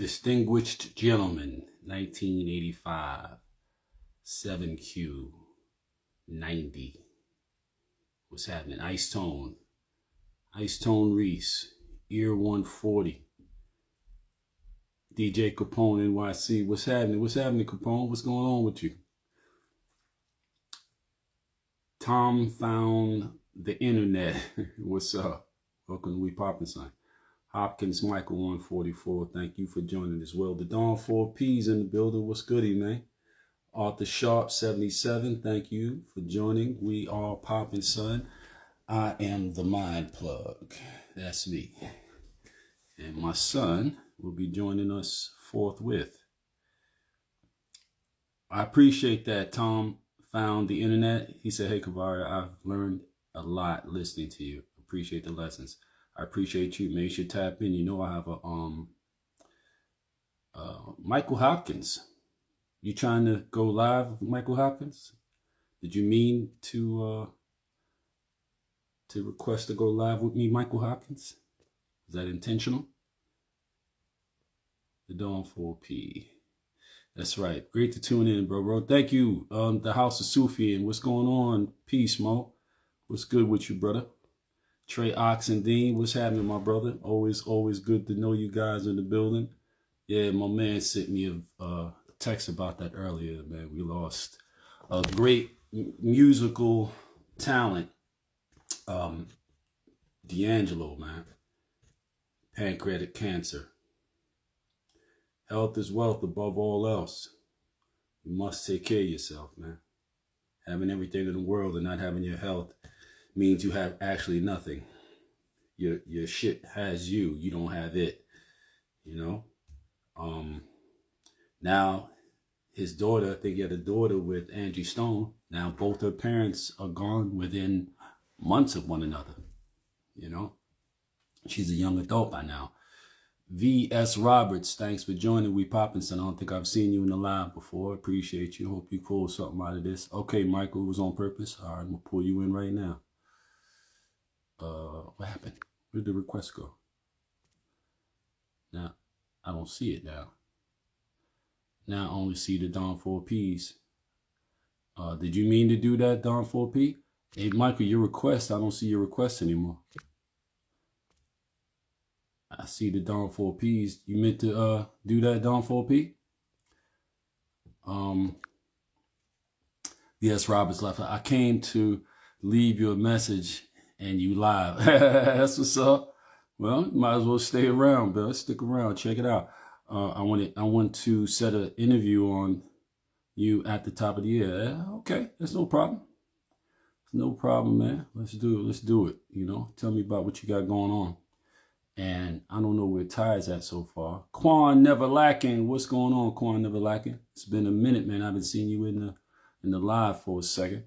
Distinguished Gentleman, 1985, 7Q 90. What's happening? Ice Tone Reese, Ear 140. DJ Capone NYC. What's happening? What's happening, Capone? What's going on with you? Tom found the internet. What's up? Welcome to We Poppin' Son. Hopkins Michael 144. Thank you for joining as well. The Dawn 4P's in the building. What's goody, man? Arthur Sharp 77. Thank you for joining. We are Poppin' Son. I am the Mind Plug. That's me. And my son will be joining us forthwith. I appreciate that Tom found the internet. He said, hey, Kavaria, I've learned a lot listening to you. Appreciate the lessons. I appreciate you. Make sure you tap in. You know I have a Michael Hopkins. You trying to go live with Michael Hopkins? Did you mean to request to go live with me, Michael Hopkins? Is that intentional? The Dawn 4P. That's right. Great to tune in, bro. Thank you. The House of Sufian. What's going on? Peace, Mo. What's good with you, brother? Trey Oxendine. What's happening, my brother? Always good to know you guys in the building. Yeah, my man sent me a text about that earlier, man. We lost a great musical talent. D'Angelo, man. Pancreatic cancer. Health is wealth above all else. You must take care of yourself, man. Having everything in the world and not having your health means you have actually nothing. Your shit has you. You don't have it. You know? Now, his daughter, I think he had a daughter with Angie Stone. Now, both her parents are gone within months of one another. You know? She's a young adult by now. V.S. Roberts, thanks for joining We Poppin' Son. I don't think I've seen you in the live before. Appreciate you. Hope you pull something out of this. Okay, Michael, it was on purpose. All right, I'm going to pull you in right now. What happened? Where did the request go? Now, I don't see it now. Now I only see the Dawn 4Ps. Did you mean to do that, Dawn 4P? Hey, Michael, your request, I don't see your request anymore. I see the Dawn 4Ps. You meant to do that, Dawn 4P? Yes, Robert's left. I came to leave you a message and you live. That's what's up. Well, you might as well stay around, bro. Stick around. Check it out. I want to set an interview on you at the top of the year. Okay, that's no problem. No problem, man. Let's do it. Let's do it. You know, tell me about what you got going on. And I don't know where Ty's at so far. Quan Never Lacking. What's going on, Quan Never Lacking? It's been a minute, man. I haven't seen you in the live for a second.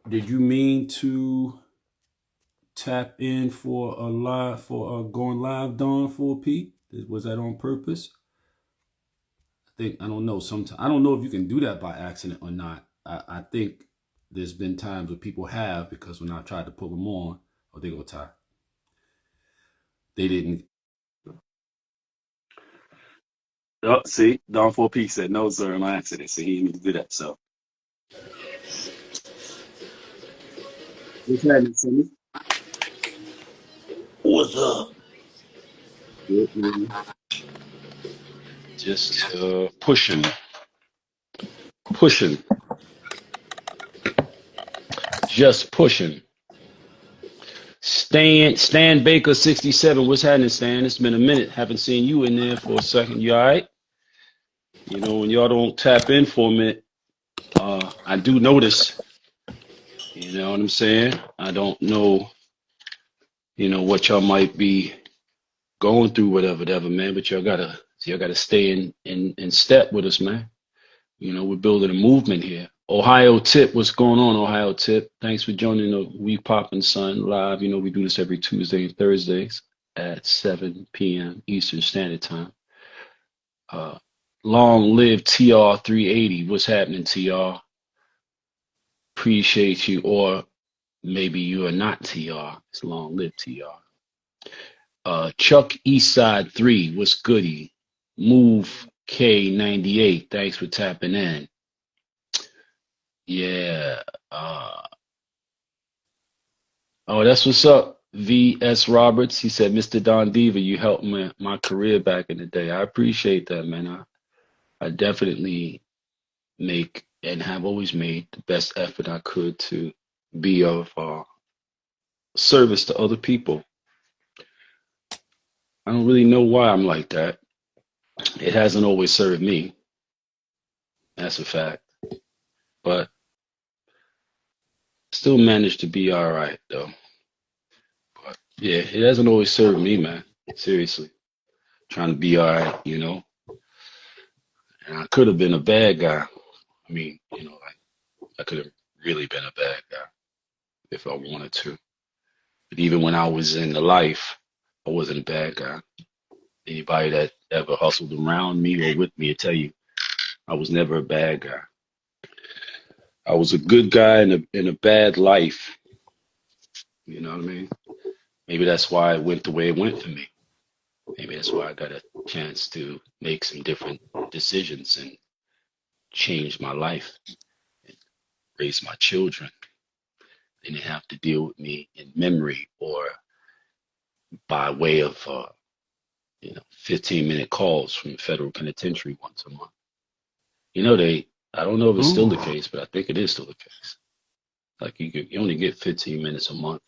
Did you mean to tap in for a live going live, Dawn 4P? Was that on purpose? I don't know. Sometimes I don't know if you can do that by accident or not. I think there's been times where people have, because when I tried to pull them on, oh, they go Ty. They didn't. Oh, see, Dawn 4P said no, sir, on accident. So he didn't do that. So what's happening, Sammy? What's up? Just pushing. Just pushing. Stan Baker 67. What's happening, Stan? It's been a minute. Haven't seen you in there for a second. You all right? You know, when y'all don't tap in for a minute, I do notice. You know what I'm saying? I don't know, what y'all might be going through, whatever, man. But y'all gotta stay in step with us, man. You know, we're building a movement here. Ohio Tip, what's going on, Ohio Tip? Thanks for joining the We Poppin' Son live. You know, we do this every Tuesday and Thursdays at 7 p.m. Eastern Standard Time. Long live TR380. What's happening, TR? Appreciate you. Or maybe you are not TR. It's long live TR. Chuck Eastside 3, what's goody? Move K98, thanks for tapping in. Yeah. Uh, oh, that's what's up. V.S. Roberts, he said, Mr. Don Diva, you helped my career back in the day. I appreciate that, man. I definitely make and have always made the best effort I could to be of service to other people. I don't really know why I'm like that. It hasn't always served me. That's a fact. But still managed to be all right, though. But yeah, it hasn't always served me, man. Seriously. Trying to be all right, you know? And I could have been a bad guy. I mean, like, I could have really been a bad guy if I wanted to. But even when I was in the life, I wasn't a bad guy. Anybody that ever hustled around me or with me will tell you I was never a bad guy. I was a good guy in a bad life. You know what I mean? Maybe that's why it went the way it went for me. Maybe that's why I got a chance to make some different decisions and change my life and raise my children. They didn't have to deal with me in memory or by way of 15-minute calls from the federal penitentiary once a month. I don't know if it's still the Ooh. case, but I think it is still the case. Like you only get 15 minutes a month.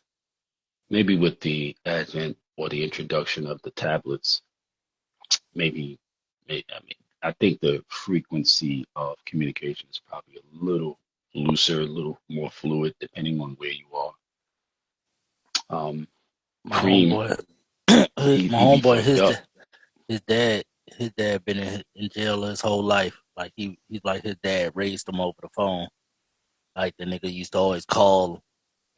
Maybe with the advent or the introduction of the tablets, I think the frequency of communication is probably a little looser, a little more fluid, depending on where you are. Um, My Cream, homeboy, he my he be homeboy, fucked up. his dad, his dad been in jail his whole life. Like he's like his dad raised him over the phone. Like the nigga used to always call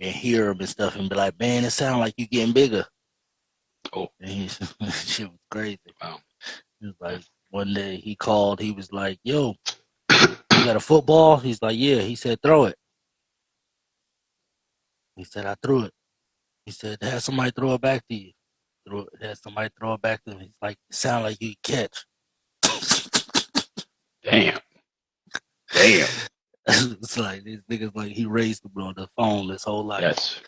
and hear him and stuff and be like, "Man, it sound like you getting bigger." Oh, And he, shit was crazy. wow. He was like, one day he called. He was like, "Yo, you got a football?" He's like, "Yeah." He said, "Throw it." He said, "I threw it." He said, "Have somebody throw it back to you." Had somebody throw it back to him. He's like, "It sound like you catch." Damn, damn. It's like this nigga's like he raised him on the phone his whole life. That's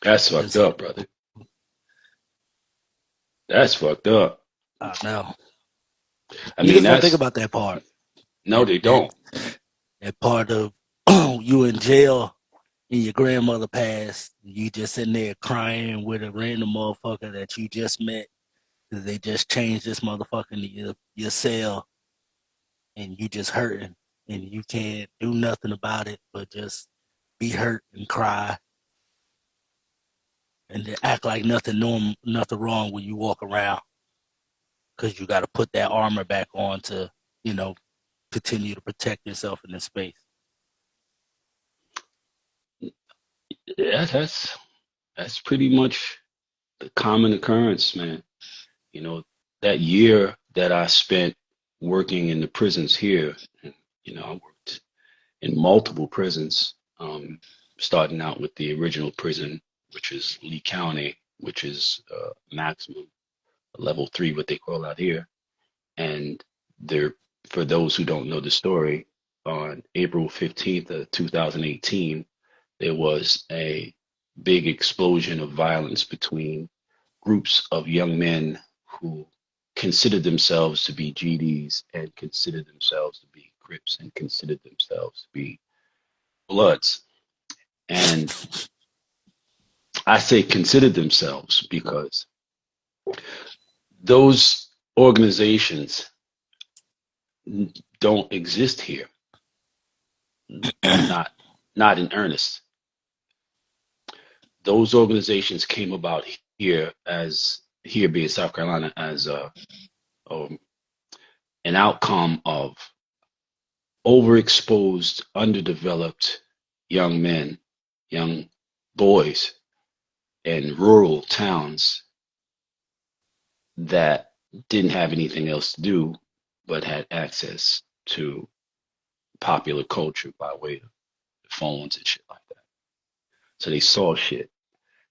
that's fucked Just up, brother. That's fucked up. I know. I mean, Niggas don't think that's about that part. no, That they that don't. that part of you in jail and your grandmother passed. You just sitting there crying with a random motherfucker that you just met because they just changed this motherfucker into your cell and you just hurting and you can't do nothing about it but just be hurt and cry and then act like nothing wrong when you walk around because you got to put that armor back on to, you know, continue to protect yourself in this space. Yeah, that's pretty much the common occurrence, man. You know, that year that I spent working in the prisons here, and, I worked in multiple prisons, starting out with the original prison, which is Lee County, which is maximum level 3, what they call out here. And there, for those who don't know the story, on April 15th of 2018, there was a big explosion of violence between groups of young men who considered themselves to be GDs and considered themselves to be Crips and considered themselves to be Bloods. And I say considered themselves because those organizations don't exist here, not not in earnest. Those organizations came about here being South Carolina as um, an outcome of overexposed, underdeveloped young men, young boys in rural towns that didn't have anything else to do but had access to popular culture by way of phones and shit like that. So they saw shit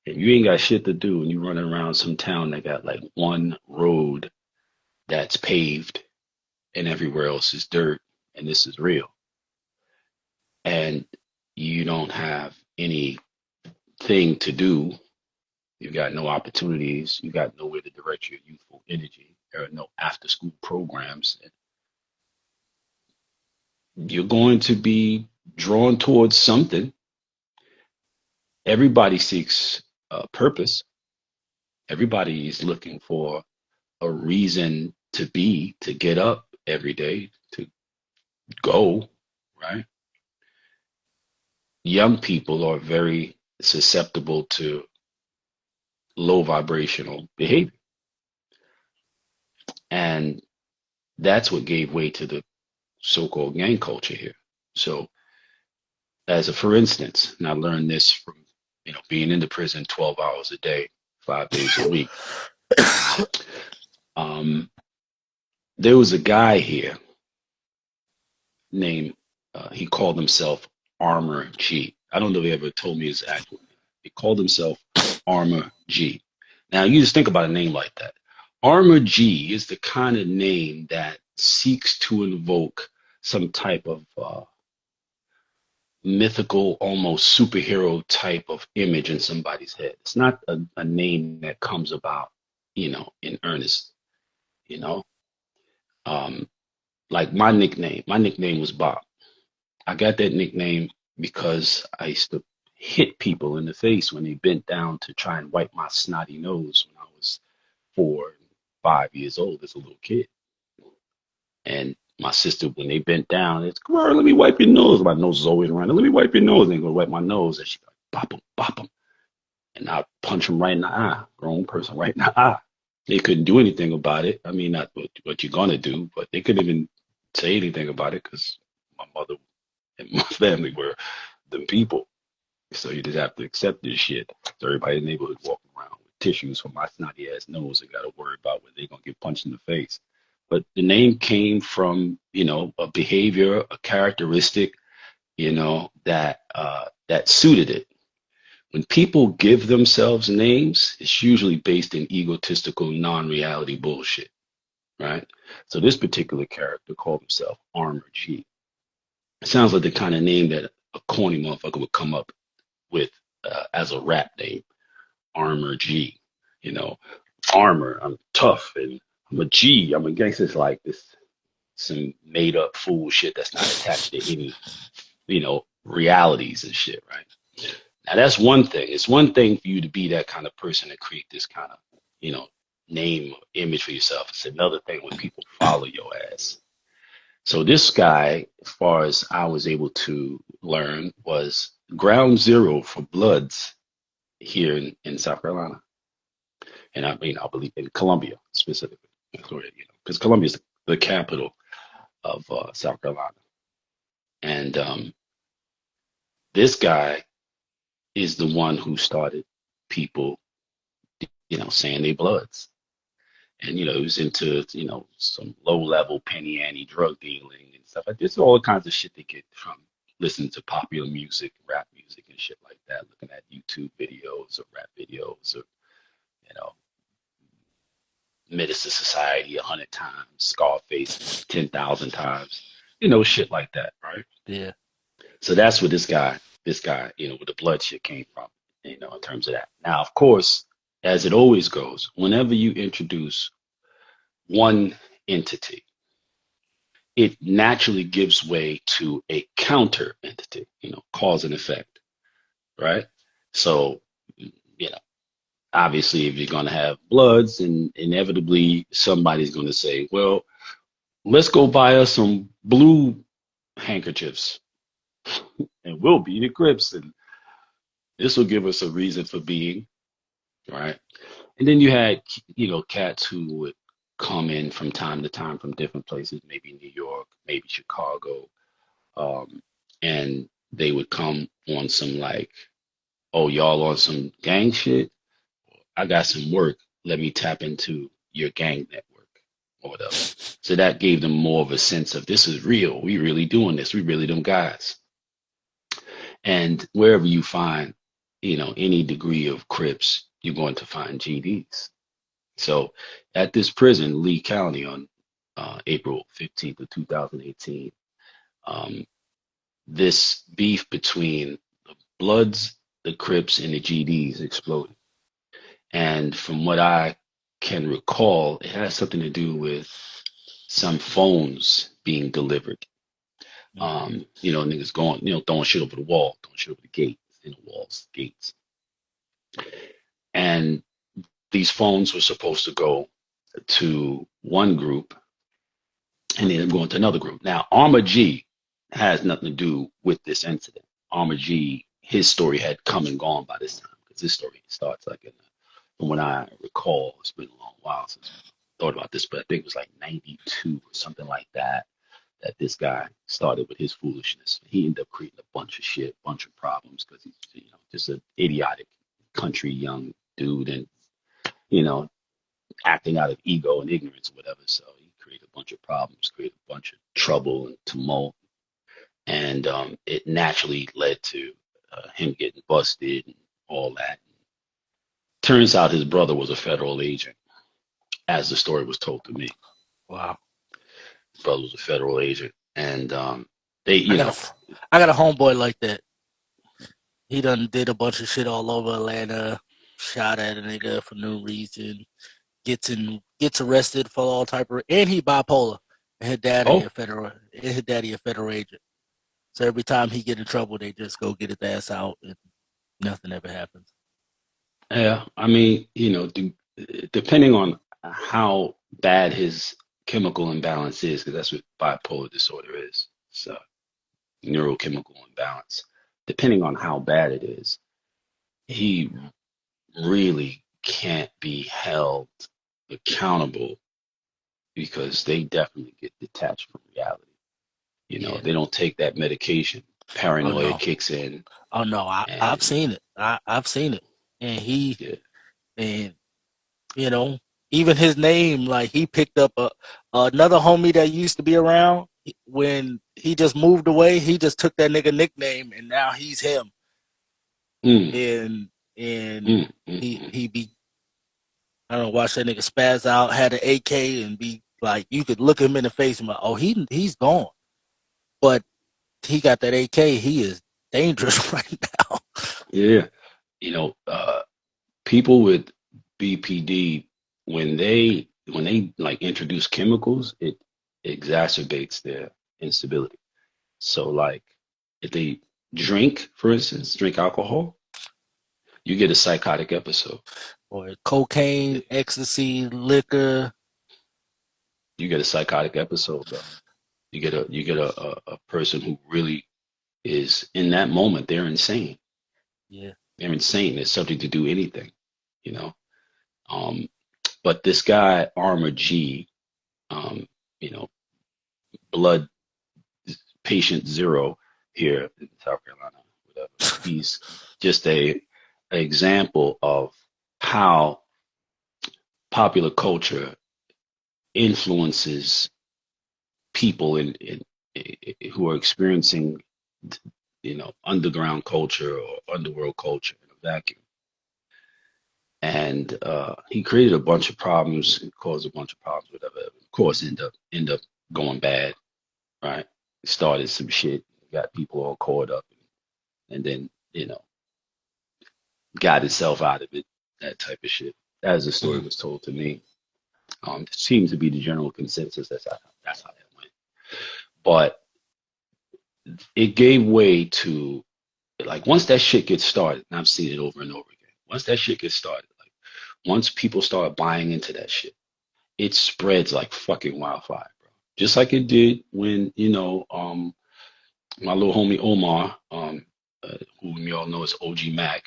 and you ain't got shit to do, and you running around some town that got like one road that's paved, and everywhere else is dirt, and this is real, and you don't have anything to do. You got no opportunities. You got nowhere to direct your youthful energy. There are no after school programs. You're going to be drawn towards something. Everybody seeks a purpose. Everybody is looking for a reason to be, to get up every day, to go, right? Young people are very susceptible to low vibrational behavior. And that's what gave way to the so-called gang culture here. So as a for instance, and I learned this from, being in the prison 12 hours a day, 5 days a week. There was a guy here named, he called himself Armor G. I don't know if he ever told me his actual name. He called himself Armor G. Now, you just think about a name like that. Armor G is the kind of name that seeks to invoke some type of mythical, almost superhero type of image in somebody's head. It's not a name that comes about, in earnest, you know. Like my nickname was Bob. I got that nickname because I used to hit people in the face when they bent down to try and wipe my snotty nose when I was 4, 5 years old as a little kid. And my sister, when they bent down, it's, come on, let me wipe your nose. My nose is always running. Let me wipe your nose. And they go wipe my nose. And she go, bop him, bop him. And I punch him right in the eye, grown person right in the eye. They couldn't do anything about it. I mean, not what you're going to do, but they couldn't even say anything about it because my mother and my family were the people. So you just have to accept this shit. So everybody in the neighborhood walking around with tissues for my snotty ass nose and got to worry about whether they're going to get punched in the face. But the name came from, a behavior, a characteristic, that suited it. When people give themselves names, it's usually based in egotistical, non-reality bullshit, right? So this particular character called himself Armor G. It sounds like the kind of name that a corny motherfucker would come up with as a rap name, Armor G. Armor, I'm tough, and I'm a G, I'm a gangster. It's like this, some made up fool shit that's not attached to any, realities and shit, right? Now that's one thing. It's one thing for you to be that kind of person and create this kind of, name or image for yourself. It's another thing when people follow your ass. So this guy, as far as I was able to learn, was ground zero for Bloods here in South Carolina. And I believe in Columbia specifically, because Columbia is the capital of South Carolina. And this guy is the one who started people, saying they Bloods. And, he was into, some low level penny ante drug dealing and stuff like this. All kinds of shit they get from listening to popular music, rap music and shit like that, looking at YouTube videos or rap videos or, Menace to Society 100 times, Scarface 10,000 times, shit like that, right? Yeah. So that's where this guy, where the blood shit came from, in terms of that. Now, of course, as it always goes, whenever you introduce one entity, it naturally gives way to a counter entity, cause and effect, right? So, obviously, if you're going to have Bloods, and inevitably somebody's going to say, well, let's go buy us some blue handkerchiefs and we'll be the Crips. And this will give us a reason for being, right? And then you had, cats who would come in from time to time from different places, maybe New York, maybe Chicago. And they would come on some like, oh, y'all on some gang shit? I got some work. Let me tap into your gang network or whatever. So that gave them more of a sense of this is real. We really doing this. We really them guys. And wherever you find any degree of Crips, you're going to find GDs. So at this prison, Lee County, on April 15th of 2018, um, this beef between the Bloods, the Crips, and the GDs exploded. And from what I can recall, it has something to do with some phones being delivered. Niggas going, throwing shit over the wall, throwing shit over the gates, walls, gates. And these phones were supposed to go to one group and then going to another group. Now, Armor G has nothing to do with this incident. Armor G, his story had come and gone by this time, because this story starts from what I recall, it's been a long while since I thought about this, but I think it was like 92 or something like that this guy started with his foolishness. He ended up creating a bunch of shit, bunch of problems, because he's just an idiotic country young dude, and acting out of ego and ignorance or whatever. So he created a bunch of problems, created a bunch of trouble and tumult, and it naturally led to him getting busted and all that. Turns out his brother was a federal agent, as the story was told to me. Wow. His brother was a federal agent, and I got a homeboy like that. He done did a bunch of shit all over Atlanta, shot at a nigga for no reason, gets arrested for all type of, and he bipolar. And his daddy a federal agent. So every time he get in trouble, they just go get his ass out, and nothing ever happens. Yeah, I mean, depending on how bad his chemical imbalance is, because that's what bipolar disorder is. It's neurochemical imbalance. Depending on how bad it is, he really can't be held accountable, because they definitely get detached from reality. They don't take that medication. Paranoia kicks in. Oh no, I've seen it. I've seen it. And and even his name, like, he picked up another homie that used to be around. When he just moved away, he just took that nigga nickname, and now he's him. And he be, I don't know, watch that nigga spaz out, had an AK, and be like, you could look him in the face and be like, oh, he's gone. But he got that AK, he is dangerous right now. Yeah. People with BPD, when they like introduce chemicals, it exacerbates their instability. So like, if they drink, for instance, drink alcohol, you get a psychotic episode. Or cocaine, ecstasy, liquor. You get a psychotic episode, though. You get a person who really is, in that moment, they're insane. Yeah. They're insane. They're subject to do anything, But this guy, Armor G, blood patient zero here in South Carolina, whatever. He's just an example of how popular culture influences people who are experiencing, underground culture or underworld culture in a vacuum. And he created a bunch of problems, caused a bunch of problems, whatever. Of course, end up going bad, right? Started some shit, got people all caught up, and then got himself out of it. That type of shit. As the story was told to me, seems to be the general consensus. That's how that went. But it gave way to, like, once that shit gets started, and I've seen it over and over again. Once that shit gets started, like, once people start buying into that shit, it spreads like fucking wildfire, bro. Just like it did when, my little homie Omar, who we all know as OG Mac,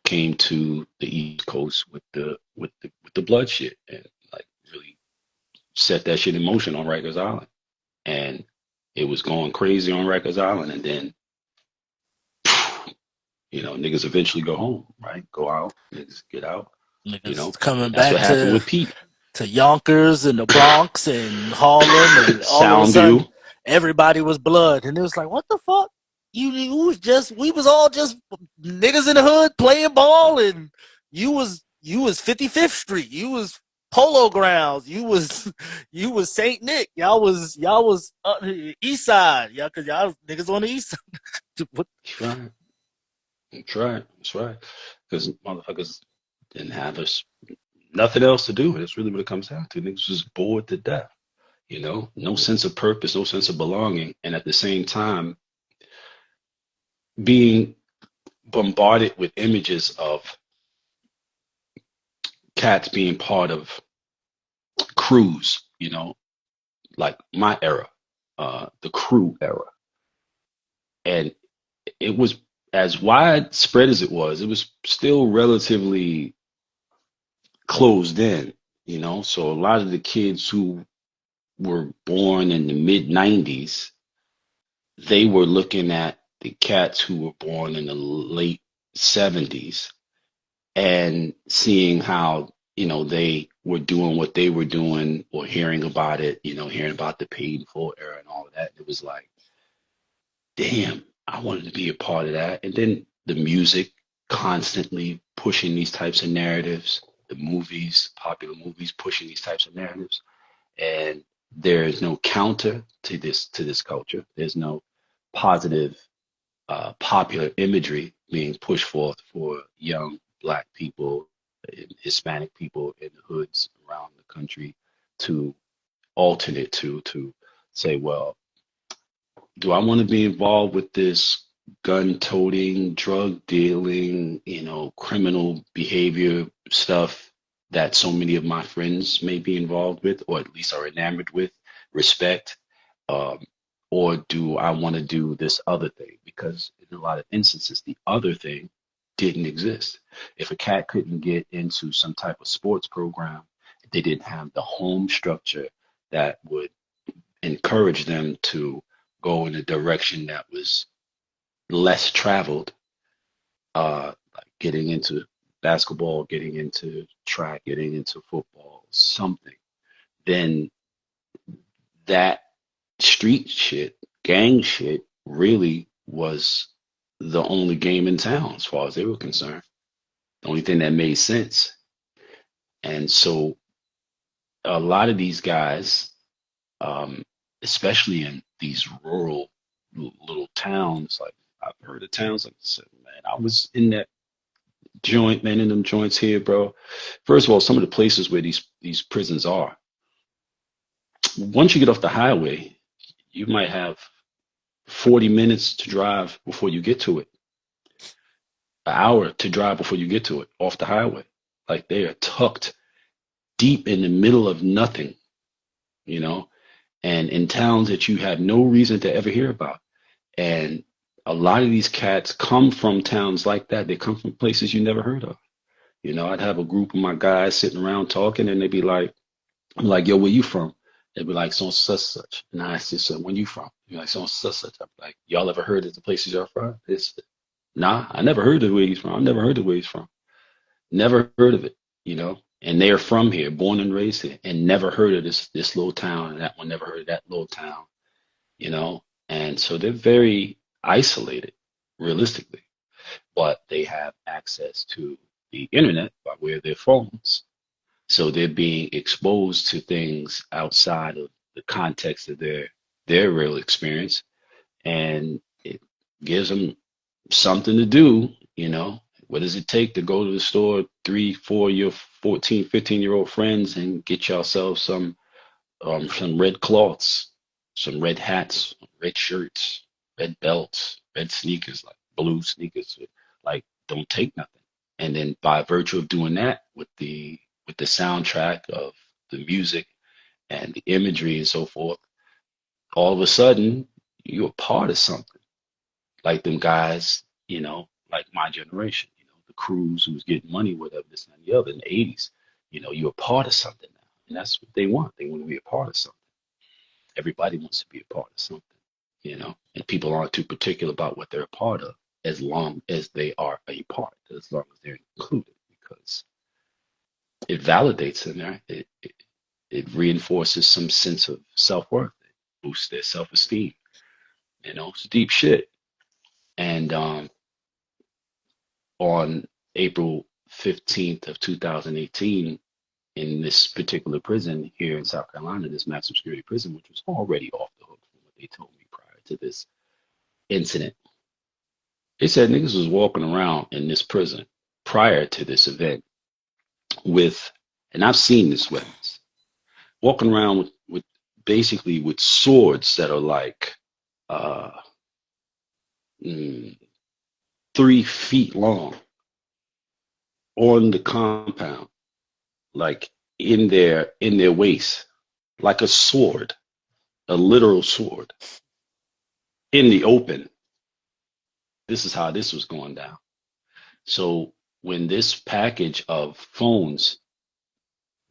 came to the East Coast with the blood shit, and like really set that shit in motion on Rikers Island. And it was going crazy on Rikers Island, and then niggas eventually go home, right? Go out, niggas get out. Niggas coming that's back what happened with Pete. To Yonkers and the Bronx and Harlem, and all of a sudden, everybody was blood, and it was like, what the fuck? you was just we was all just niggas in the hood playing ball, and you was 55th Street, you was Polo Grounds, you was Saint Nick, y'all was East Side, y'all, cause y'all was niggas on the East Side. That's right. That's right. That's right. Because motherfuckers didn't have us nothing else to do. That's really what it comes down to. Niggas was bored to death. No sense of purpose, no sense of belonging, and at the same time being bombarded with images of cats being part of crews, like my era, the crew era. And it was as widespread as it was still relatively closed in. So a lot of the kids who were born in the mid 90s, they were looking at the cats who were born in the late 70s and seeing how, they were doing what they were doing or hearing about it, hearing about the paid in full era and all of that. It was like, damn, I wanted to be a part of that. And then the music constantly pushing these types of narratives, the movies, popular movies pushing these types of narratives. And there is no counter to this culture. There's no positive popular imagery being pushed forth for young black people, Hispanic people in the hoods around the country to alternate to say, well, do I want to be involved with this gun toting, drug dealing, criminal behavior stuff that so many of my friends may be involved with, or at least are enamored with, respect? Um, or do I want to do this other thing? Because in a lot of instances, the other thing didn't exist. If a cat couldn't get into some type of sports program, they didn't have the home structure that would encourage them to go in a direction that was less traveled, like getting into basketball, getting into track, getting into football, something, then that street shit, gang shit, really was the only game in town as far as they were concerned. The only thing that made sense. And so a lot of these guys, um, especially in these rural little towns, like I've heard of towns like I said, man, I was in that joint, man, in them joints here, bro. First of all, some of the places where these prisons are, once you get off the highway, you might have 40 minutes to drive before you get to it, an hour to drive before you get to it off the highway. Like they are tucked deep in the middle of nothing, you know, and in towns that you have no reason to ever hear about. And a lot of these cats come from towns like that. They come from places you never heard of. I'd have a group of my guys sitting around talking, and they'd be like, I'm like, yo, where you from? They'd be like, so such such. And I said, so when you from? You're like, so such such. I'm like, y'all ever heard of the places y'all from? It's nah, I never heard of where he's from. I never heard of where he's from. Never heard of it. And they're from here, born and raised here, and never heard of this little town, and that one never heard of that little town, you know. And so they're very isolated, realistically, but they have access to the internet by way of their phones. So they're being exposed to things outside of the context of their real experience, and it gives them something to do. What does it take to go to the store, 3, 4, your 14, 15-year-old friends, and get yourselves some red cloths, some red hats, red shirts, red belts, red sneakers, like blue sneakers, like don't take nothing. And then by virtue of doing that with the soundtrack of the music and the imagery and so forth, all of a sudden you're a part of something. Like them guys, like my generation, the crews who was getting money, whatever, this and the other in the 80s, you're a part of something now. And that's what they want. They want to be a part of something. Everybody wants to be a part of something. And people aren't too particular about what they're a part of as long as they are a part, as long as they're included, because it validates them, right? It reinforces some sense of self-worth. It boosts their self-esteem. It's deep shit. on April 15th of 2018, in this particular prison here in South Carolina, this maximum security prison, which was already off the hook from what they told me prior to this incident. They said niggas was walking around in this prison prior to this event with, and I've seen this weapons, walking around with basically with swords that are like uh, 3 feet long on the compound, like in their waist, like a sword, a literal sword in the open. This is how this was going down. So when this package of phones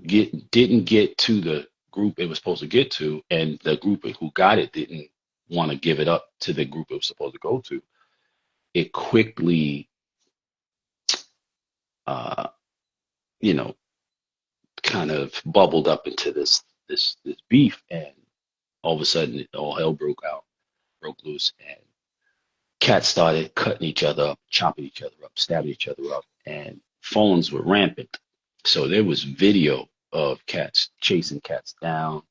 didn't get to the group it was supposed to get to, and the group who got it didn't want to give it up to the group it was supposed to go to, it quickly, uh, you know, kind of bubbled up into this beef, and all of a sudden, all hell broke loose, and cats started cutting each other up, chopping each other up, stabbing each other up, and phones were rampant. So there was video of cats chasing cats down,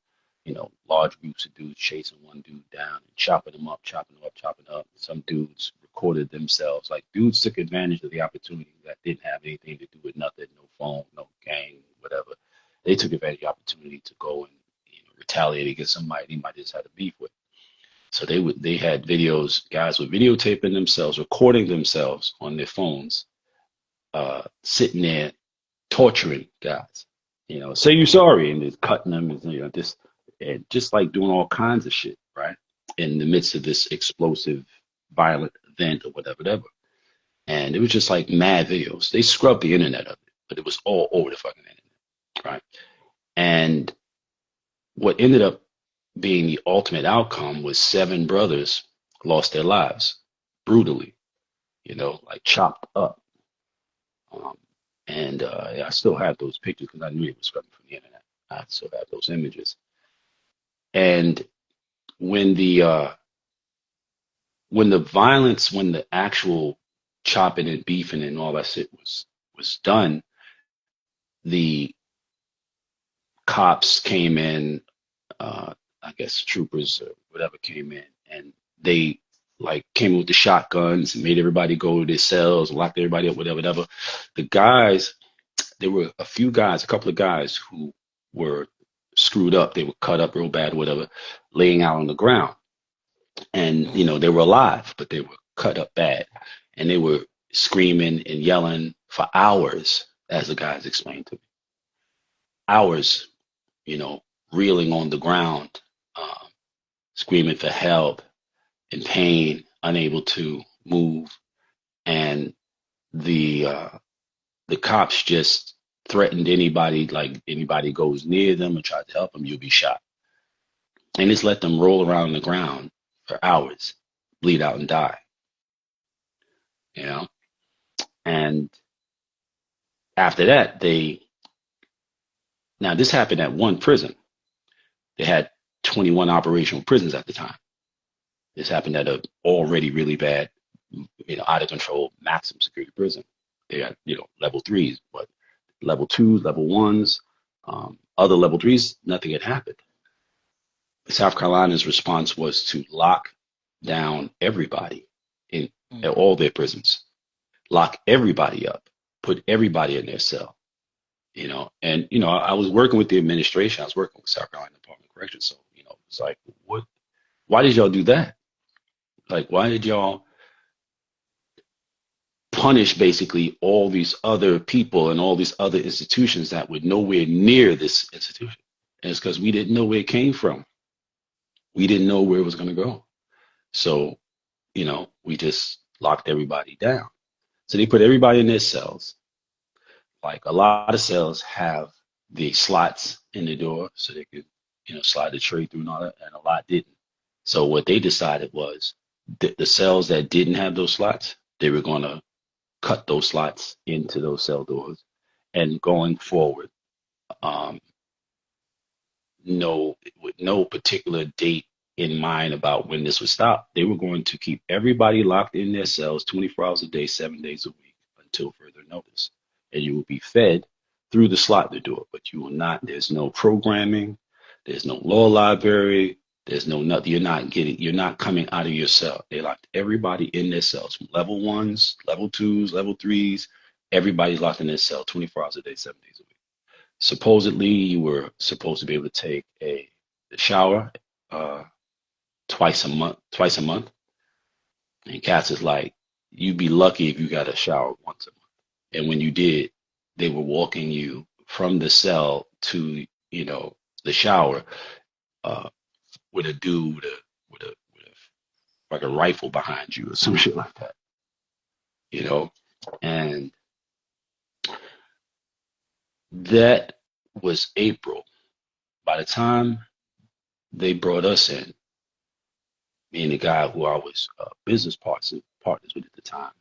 large groups of dudes chasing one dude down and chopping him up, chopping him up, chopping up. Some dudes recorded themselves. Like, dudes took advantage of the opportunity that didn't have anything to do with nothing, no phone, no gang, whatever. They took advantage of the opportunity to go and retaliate against somebody they might just had a beef with. So they had videos, guys were videotaping themselves, recording themselves on their phones, sitting there torturing guys. Say you're sorry, and just cutting them, and just like doing all kinds of shit, right? In the midst of this explosive, violent event or whatever. And it was just like mad videos. They scrubbed the internet of it, but it was all over the fucking internet, right? And what ended up being the ultimate outcome was 7 brothers lost their lives brutally, like chopped up. And I still have those pictures because I knew it was coming from the internet. I still have those images. And when the violence, when the actual chopping and beefing and all that shit was done, the cops came in, I guess troopers or whatever came in, and they like came with the shotguns and made everybody go to their cells, locked everybody up, whatever. The guys, there were a couple of guys who were screwed up. They were cut up real bad, whatever, laying out on the ground. And, they were alive, but they were cut up bad. And they were screaming and yelling for hours, as the guys explained to me. Hours, reeling on the ground, screaming for help, in pain, unable to move. And the cops just threatened anybody, like anybody goes near them or tried to help them, you'll be shot. And just let them roll around on the ground for hours, bleed out and die. And after that, now this happened at one prison. They had 21 operational prisons at the time. This happened at a already really bad, out of control maximum security prison. They got, level 3s, but level 2s, level 1s, other level 3s, nothing had happened. South Carolina's response was to lock down everybody in all their prisons, lock everybody up, put everybody in their cell, and, I was working with the administration. I was working with South Carolina Department of Corrections. So, it's like, why did y'all do that? Like, why did y'all punish basically all these other people and all these other institutions that were nowhere near this institution? And it's because we didn't know where it came from. We didn't know where it was going to go. So, we just locked everybody down. So they put everybody in their cells. Like, a lot of cells have the slots in the door so they could, slide the tray through and all that, and a lot didn't. So what they decided was the cells that didn't have those slots, they were going to cut those slots into those cell doors. And going forward, with no particular date in mind about when this would stop. They were going to keep everybody locked in their cells 24 hours a day, 7 days a week until further notice. And you will be fed through the slot door, but you will not, there's no programming, there's no law library, there's no nothing. You're not coming out of your cell. They locked everybody in their cells from level ones, level twos, level threes. Everybody's locked in their cell 24 hours a day, 7 days a week. Supposedly, you were supposed to be able to take a shower twice a month. And Cass is like, you'd be lucky if you got a shower once a month. And when you did, they were walking you from the cell to, the shower with a dude with a like a rifle behind you or some shit like that, And that was April. By the time they brought us in, me and the guy who I was business partners with at the time,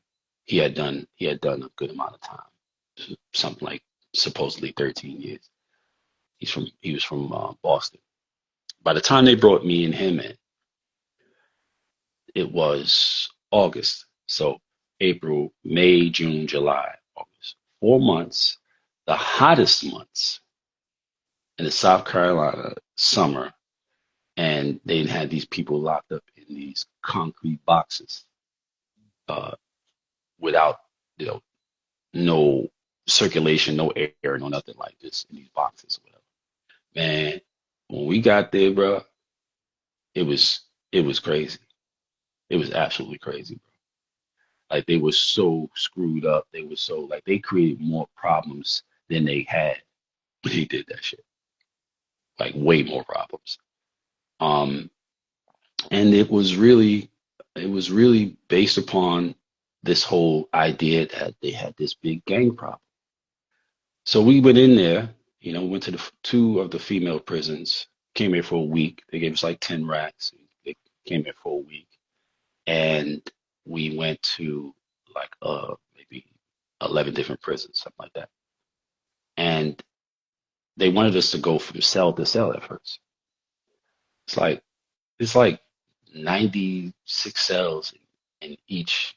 he had done a good amount of time, something like supposedly 13 years. He was from Boston. By the time they brought me and him in, it was August. So April, May, June, July, August. 4 months, the hottest months in the South Carolina summer, and they had these people locked up in these concrete boxes without, no circulation, no air, no nothing like this in these boxes or whatever. Man, when we got there, bro, it was crazy. It was absolutely crazy, bro. Like they were so screwed up. They were so like they created more problems than they had when they did that shit. Like way more problems. And it was really based upon this whole idea that they had this big gang problem. So we went in there, went to the two of the female prisons, came here for a week. They gave us like 10 racks. They came here for a week. And we went to like maybe 11 different prisons, something like that. And they wanted us to go from cell to cell at first. It's like 96 cells in each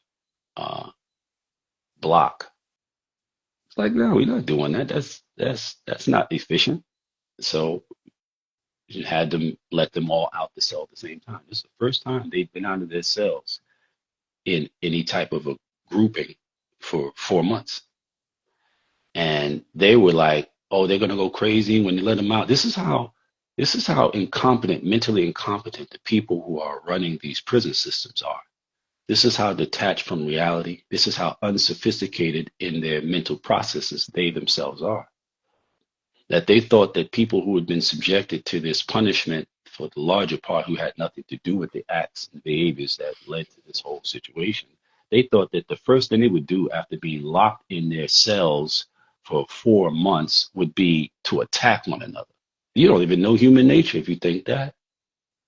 block. It's like, no, we're not doing that. That's not efficient. So you had to let them all out the cell at the same time. This is the first time they've been out of their cells in any type of a grouping for 4 months. And they were like, oh, they're gonna go crazy when they let them out. This is how mentally incompetent the people who are running these prison systems are. This is how detached from reality. This is how unsophisticated in their mental processes they themselves are. That they thought that people who had been subjected to this punishment for the larger part, who had nothing to do with the acts and behaviors that led to this whole situation, they thought that the first thing they would do after being locked in their cells for 4 months would be to attack one another. You don't even know human nature if you think that.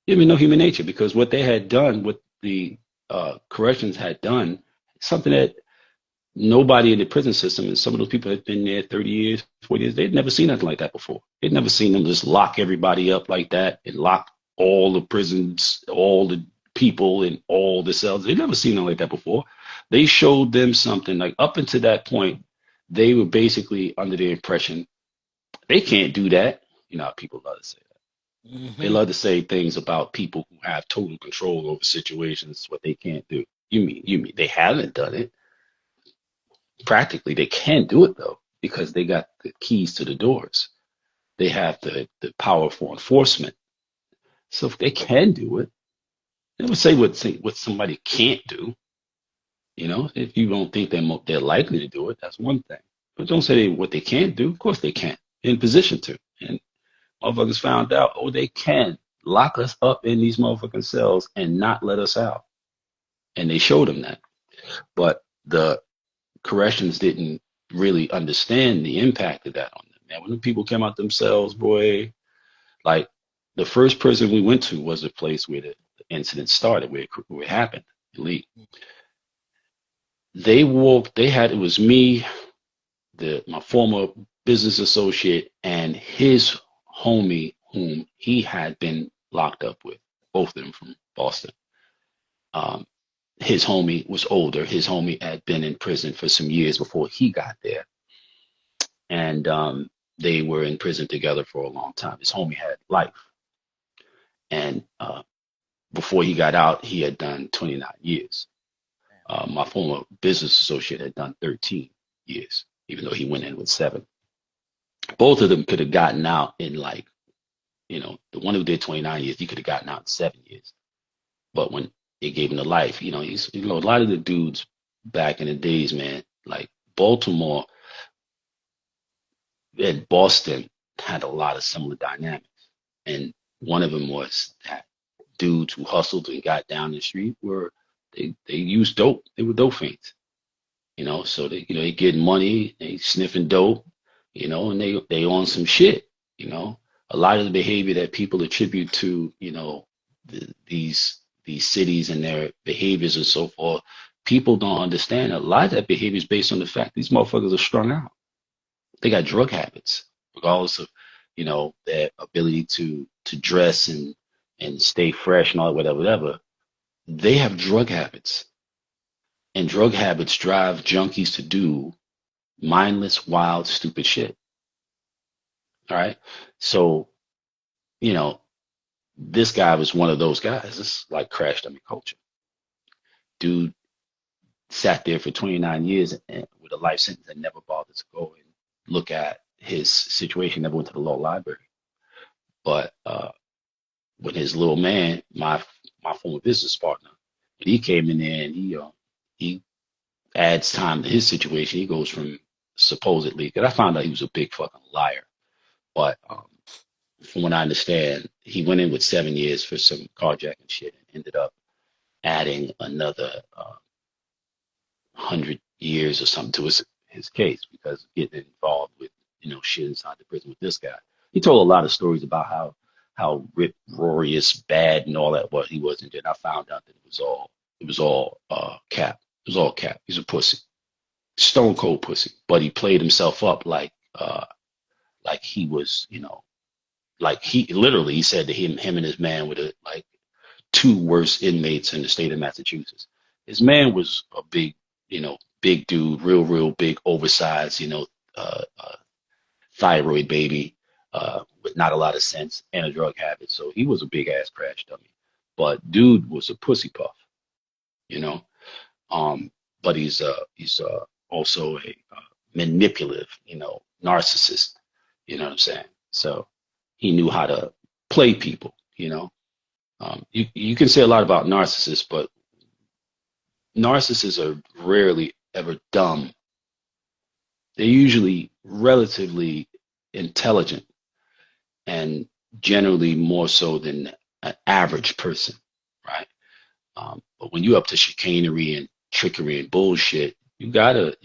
You don't even know human nature, because what they had done, what the corrections had done, something that nobody in the prison system, and some of those people had been there 30 years, 40 years, they'd never seen nothing like that before. They'd never seen them just lock everybody up like that and lock all the prisons, all the people in all the cells. They'd never seen nothing like that before. They showed them something like up until that point, they were basically under the impression they can't do that. You know how people love to say that. Mm-hmm. They love to say things about people who have total control over situations, what they can't do. You mean they haven't done it? Practically, they can do it though, because they got the keys to the doors. They have the power for enforcement. So if they can do it, never say what somebody can't do. If you don't think they're likely to do it, that's one thing. But don't say what they can't do. Of course they can, in position to. And motherfuckers found out, they can lock us up in these motherfucking cells and not let us out. And they showed them that. But the corrections didn't really understand the impact of that on them. Man, when the people came out themselves, boy, like the first prison we went to was the place where the incident started, where it happened in Lee. It was me, my former business associate, and his homie whom he had been locked up with both of them from Boston. Um, his homie was older. His homie had been in prison for some years before he got there. And they were in prison together for a long time. His homie had life. And before he got out, he had done 29 years. My former business associate had done 13 years, even though he went in with 7. Both of them could have gotten out in like, the one who did 29 years, he could have gotten out in 7 years. But when they gave him the life, a lot of the dudes back in the days, man, like Baltimore and Boston had a lot of similar dynamics. And one of them was that dudes who hustled and got down the street they used dope. They were dope fiends, so they getting money, they sniffing dope, and they on some shit, a lot of the behavior that people attribute to, these cities and their behaviors and so forth, people don't understand. A lot of that behavior is based on the fact these motherfuckers are strung out. They got drug habits, regardless of, their ability to dress and stay fresh and all whatever. They have drug habits, and drug habits drive junkies to do mindless, wild, stupid shit. All right. So, this guy was one of those guys. It's like crash dummy culture. Dude sat there for 29 years and with a life sentence and never bothered to go and look at his situation, never went to the law library. But when his little man, my former business partner, when he came in there and he adds time to his situation, he goes from supposedly, because I found out he was a big fucking liar. But from what I understand, he went in with 7 years for some carjacking shit and ended up adding another 100 years or something to his case because of getting involved with shit inside the prison with this guy. He told a lot of stories about how rip-roarious, bad, and all that what he was, and then I found out that it was all cap. It was all cap. He's a pussy, stone cold pussy. But he played himself up like he was, like he said that him and his man were the like 2 worst inmates in the state of Massachusetts. His man was a big, big dude, real big, oversized, thyroid baby, with not a lot of sense and a drug habit. So he was a big ass crash dummy. But dude was a pussy puff, but he's also a manipulative, narcissist. You know what I'm saying? So he knew how to play people. You can say a lot about narcissists, but narcissists are rarely ever dumb. They're usually relatively intelligent and generally more so than an average person, right? But when you're up to chicanery and trickery and bullshit, you gotta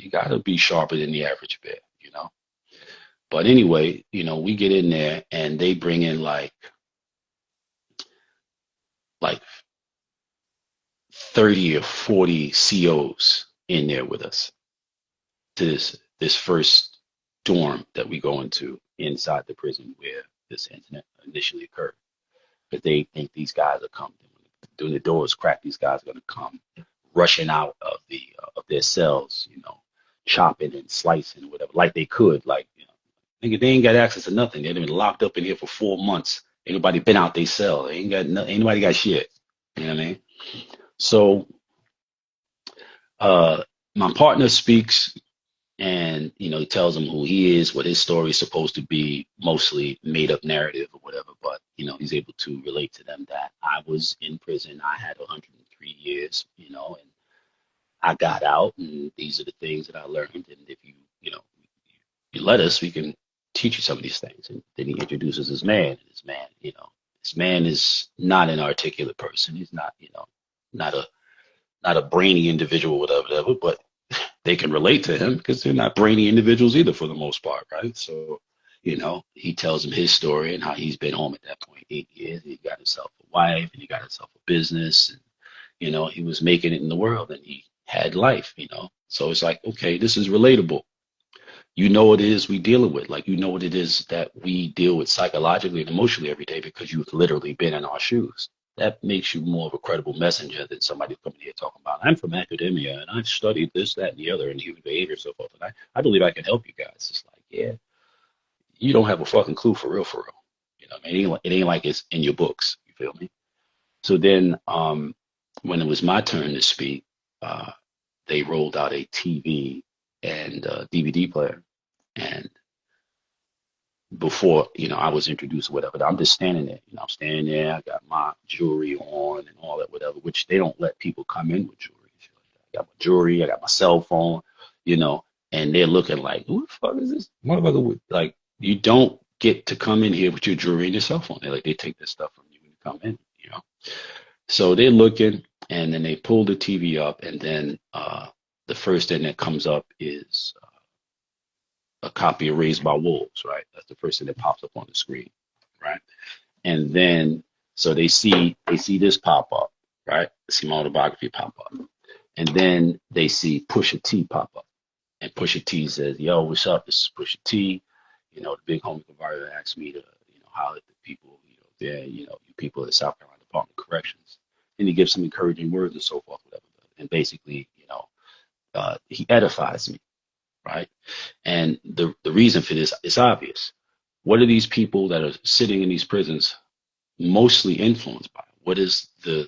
be sharper than the average bear, But anyway, we get in there and they bring in like 30 or 40 COs in there with us to this first dorm that we go into inside the prison where this incident initially occurred. But they think these guys are coming. When the doors crack, these guys are going to come rushing out of their cells, chopping and slicing or whatever, like they could. Like, nigga, they ain't got access to nothing. They've been locked up in here for 4 months. Ain't nobody been out their cell. Ain't nobody got shit. You know what I mean? So my partner speaks and, he tells them who he is, what his story is supposed to be, mostly made up narrative or whatever. But, he's able to relate to them that I was in prison. I had 103 years, and I got out and these are the things that I learned. And if you let us, we can teach you some of these things. And then he introduces his man. And this man is not an articulate person. He's not, not a brainy individual, whatever, but they can relate to him because they're not brainy individuals either for the most part, right? So, he tells them his story and how he's been home at that point 8 years. He got himself a wife and he got himself a business and, he was making it in the world and he had life, So it's like, okay, this is relatable. What it is we dealing with. Like, what it is that we deal with psychologically and emotionally every day because you've literally been in our shoes. that makes you more of a credible messenger than somebody coming here talking about, I'm from academia and I've studied this, that, and the other, and human behavior, so forth. And I believe I can help you guys. It's like, yeah, you don't have a fucking clue for real, for real. You know, it ain't like it's in your books. You feel me? So then, when it was my turn to speak, uh, they rolled out a TV and DVD player, and before, I was introduced or whatever, I'm just standing there. I'm standing there. I got my jewelry on and all that, whatever, which they don't let people come in with jewelry. I got my jewelry. I got my cell phone, you know, and they're looking like, who the fuck is this motherfucker with, like, you don't get to come in here with your jewelry and your cell phone. They take this stuff from you when you come in. So they're looking, and then they pull the TV up, and then the first thing that comes up is a copy of Raised by Wolves, right? That's the first thing that pops up on the screen, right? And then so they see this pop up, right? They see my autobiography pop up, and then they see Pusha T pop up, and Pusha T says, "Yo, what's up? This is Pusha T. The big homie Kavario asked me to, holler at the people, there, you people at the South Carolina Department of Corrections." And he gives some encouraging words and so forth, whatever. And basically, he edifies me, right? And the reason for this is obvious. What are these people that are sitting in these prisons mostly influenced by? What is the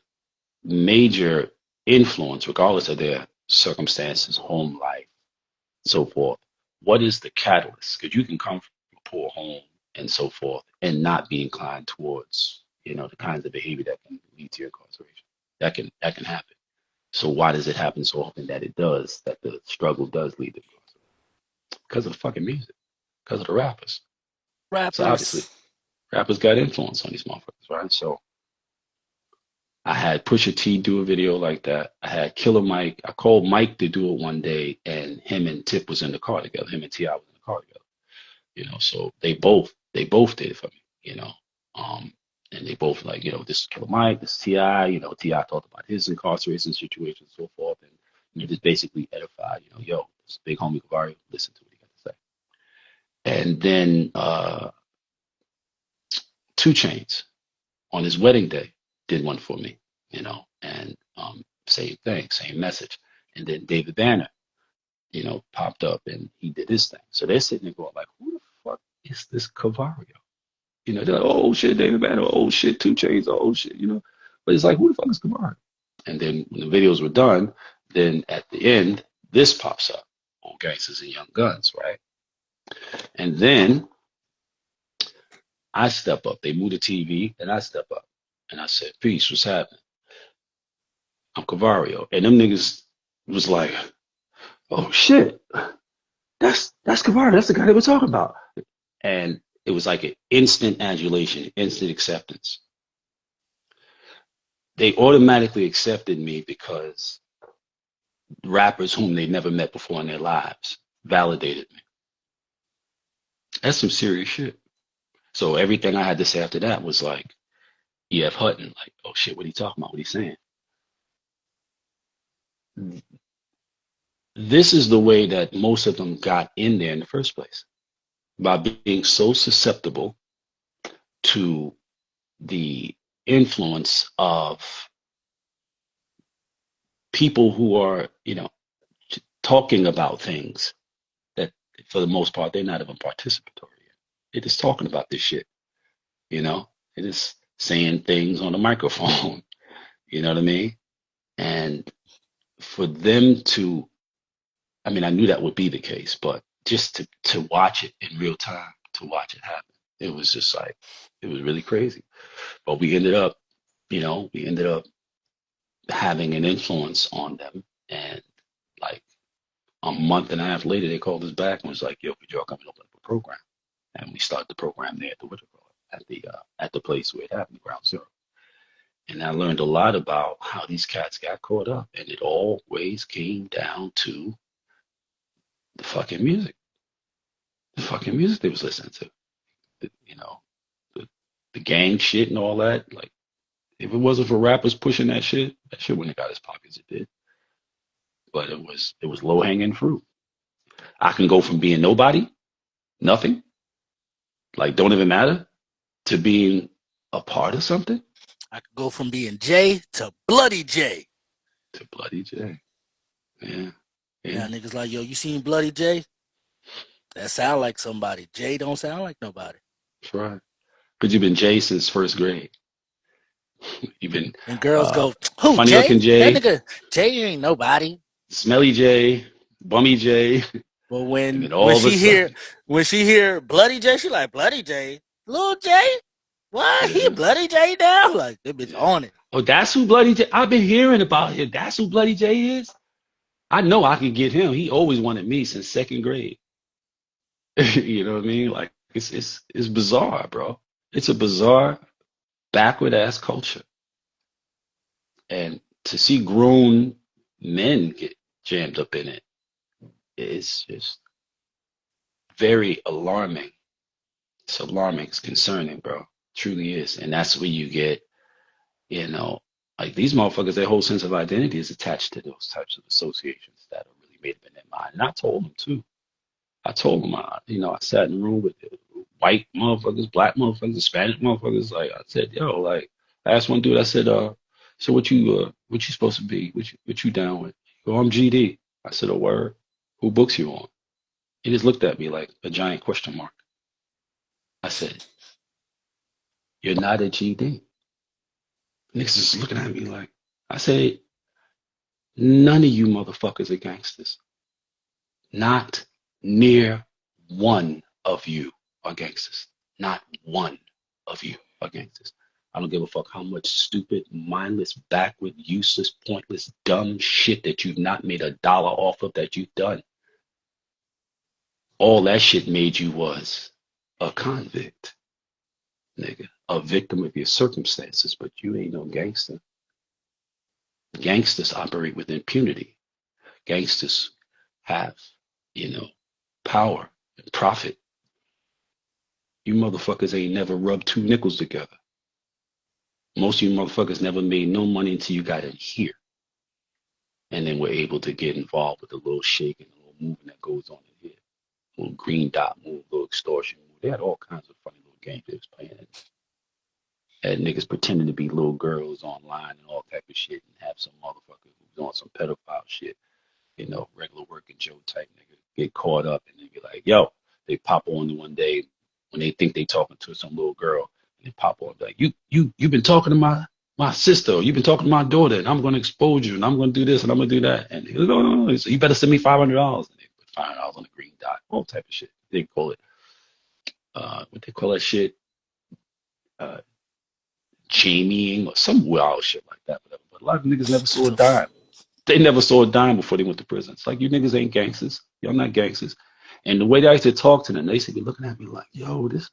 major influence, regardless of their circumstances, home life, so forth? What is the catalyst? Because you can come from a poor home and so forth and not be inclined towards, the kinds of behavior that can lead to your incarceration. That can happen. So why does it happen so often that it does, that the struggle does lead to incarceration? Because of the fucking music, because of the rappers. So obviously, Rappers. rappers got influence on these motherfuckers, right? So I had Pusha T do a video like that. I had Killer Mike. I called Mike to do it one day, and him and Tip was in the car together. Him and T.I. was in the car together. So they both did it for me. And they both like, this is Killer Mike, this is T.I. T.I. talked about his incarceration situation and so forth, and just basically edified. Yo, this big homie Kavario, listen to what he got to say. And then 2 Chainz on his wedding day did one for me, and same thing, same message. And then David Banner, popped up and he did his thing. So they're sitting there going like, who the fuck is this Kavario? They're like, oh shit, David Banner, oh shit, 2 Chainz, oh shit, But it's like, who the fuck is Kavario? And then when the videos were done, then at the end, this pops up on Gangsters and Young Guns, right? And then I step up. They move the TV, and I step up. And I said, peace, what's happening? I'm Kavario. And them niggas was like, oh shit, that's Kavario. That's the guy they were talking about. And it was like an instant adulation, instant acceptance. They automatically accepted me because rappers whom they never met before in their lives validated me. That's some serious shit. So everything I had to say after that was like, E.F. Hutton, like, oh shit, what are you talking about? What are you saying? This is the way that most of them got in there in the first place, by being so susceptible to the influence of people who are, talking about things that for the most part, they're not even participatory in. They're just talking about this shit, They're just saying things on the microphone, you know what I mean? And for them to, I mean, I knew that would be the case, but just to watch it in real time, to watch it happen, it was just like, it was really crazy. But we ended up having an influence on them. And like a month and a half later, they called us back and was like, yo, could y'all come and open up a program? And we started the program there at the place where it happened, Ground Zero. And I learned a lot about how these cats got caught up. And it always came down to the fucking music. The fucking music they was listening to. The, the gang shit and all that. Like, if it wasn't for rappers pushing that shit wouldn't have got as popular as it did. But it was low hanging fruit. I can go from being nobody, nothing, like don't even matter, to being a part of something. I could go from being Jay to Bloody Jay. To Bloody J. Yeah. Now Yeah. niggas like, yo, you seen Bloody Jay? That sound like somebody. Jay don't sound like nobody. That's right. But you've been Jay since first grade. You've been And girls uh, go, who, funny Jay? looking That Jay, nigga, Jay ain't nobody. smelly Jay, bummy Jay, But and when then all of a sudden, when she hear Bloody Jay, she like, Bloody Jay? Little Jay? What? He yeah, Bloody Jay now? Like, that bitch yeah. on it. Oh, that's who Bloody J. I've been hearing about him. That's who Bloody J is. I know I could get him. He always wanted me since second grade. You know what I mean? Like it's bizarre, bro. It's a bizarre, backward ass culture, and to see grown men get jammed up in it is just very alarming. It's alarming. It's concerning, bro. Truly is, and that's where you get, you know, like these motherfuckers. Their whole sense of identity is attached to those types of associations that are really made up in their mind. And I told them too. I told them, I sat in the room with white motherfuckers, black motherfuckers, Spanish motherfuckers. Like I said, yo, like I asked one dude, I said, so what you supposed to be? What you down with? Yo, I'm GD. I said, a word. Who books you on? He just looked at me like a giant question mark. I said, you're not a GD. Niggas just looking at me like, I said, none of you motherfuckers are gangsters. Not near one of you are gangsters. Not one of you are gangsters. I don't give a fuck how much stupid, mindless, backward, useless, pointless, dumb shit that you've not made a dollar off of that you've done. All that shit made you was a convict, nigga. A victim of your circumstances, but you ain't no gangster. Gangsters operate with impunity. Gangsters have, you know, power and profit. You motherfuckers ain't never rubbed two nickels together. Most of you motherfuckers never made no money until you got in here. And then we're able to get involved with a little shake and a little movement that goes on in here. A little green dot move, a little extortion move. They had all kinds of funny little games they was playing. Had niggas pretending to be little girls online and all type of shit and have some motherfucker who's on some pedophile shit, regular working Joe type nigga get caught up and they be like, yo, they pop on one day when they think they talking to some little girl and they pop on like, you've been talking to my sister, or you've been talking to my daughter, and I'm gonna expose you and I'm gonna do this and I'm gonna do that. And he goes, no, so you better send me $500. And they put $500 on the green dot, all type of shit. They call it what they call that shit, uh Jamieing or some wild shit like that, whatever. But a lot of niggas never saw a dime. They never saw a dime before they went to prison. It's like, you niggas ain't gangsters. Y'all not gangsters. And the way that I used to talk to them, they used to be looking at me like, yo, this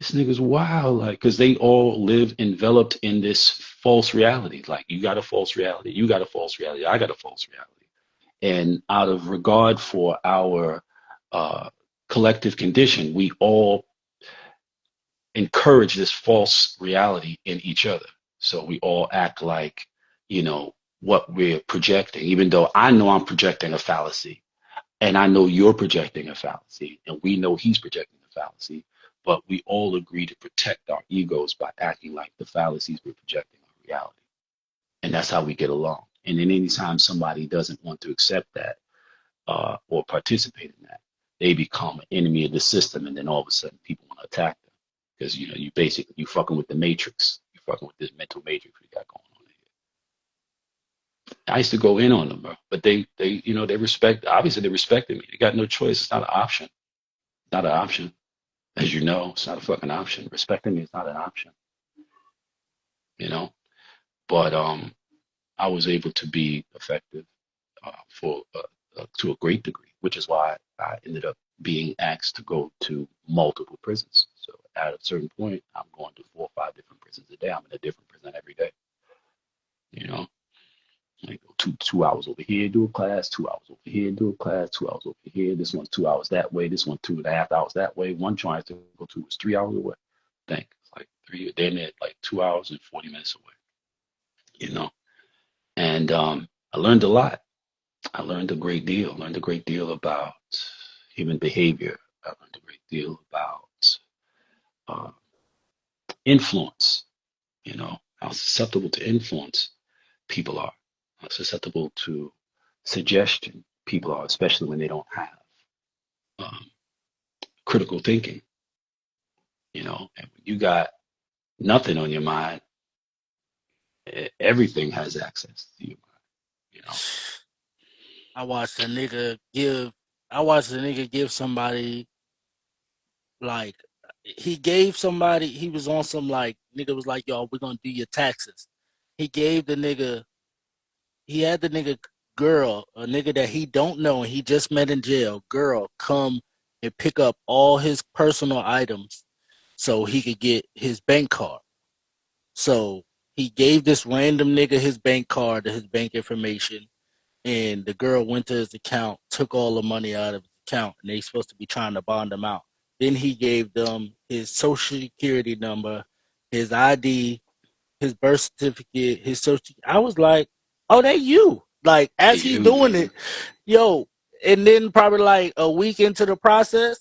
nigga's wild. Like, because they all live enveloped in this false reality. Like, you got a false reality. You got a false reality. I got a false reality. And out of regard for our uh, collective condition, we all encourage this false reality in each other. So we all act like, what we're projecting, even though I know I'm projecting a fallacy and I know you're projecting a fallacy and we know he's projecting a fallacy, but we all agree to protect our egos by acting like the fallacies we're projecting are reality. And that's how we get along. And then anytime somebody doesn't want to accept that or participate in that, they become an enemy of the system. And then all of a sudden people want to attack them because, you fucking with the matrix. You fucking with this mental matrix we got going on here. I used to go in on them, bro, but they respect. Obviously, they respected me. They got no choice. It's not an option. Not an option, as you know. It's not a fucking option. Respecting me is not an option. You know, but I was able to be effective for to a great degree, which is why I ended up being asked to go to multiple prisons. So at a certain point, I'm going to 4 or 5 different prisons a day. I'm in a different prison every day. You know, like two hours over here, do a class, 2 hours over here, do a class, 2 hours over here. This one's 2 hours that way. This one 2.5 hours that way. One trying to go to was 3 hours away. Think it's like three. Then at like 2 hours and 40 minutes away. You know, and I learned a lot. I learned a great deal. Learned a great deal about human behavior. I learned a great deal about uh, influence. You know, how susceptible to influence people are, how susceptible to suggestion people are, especially when they don't have um, critical thinking, and when you got nothing on your mind, everything has access to your mind, you know. I watched a nigga give. I watched a nigga give somebody like he gave somebody. He was on some like nigga was like, "Yo, we're gonna do your taxes." He gave the nigga. He had the nigga girl, a nigga that he don't know and he just met in jail. Girl, come and pick up all his personal items so he could get his bank card. So he gave this random nigga his bank card and his bank information, and the girl went to his account, took all the money out of his account, and they supposed to be trying to bond him out. Then he gave them his social security number, his ID, his birth certificate, his social. I was like, oh, they you. Like as he's doing it, yo, and then probably like a week into the process,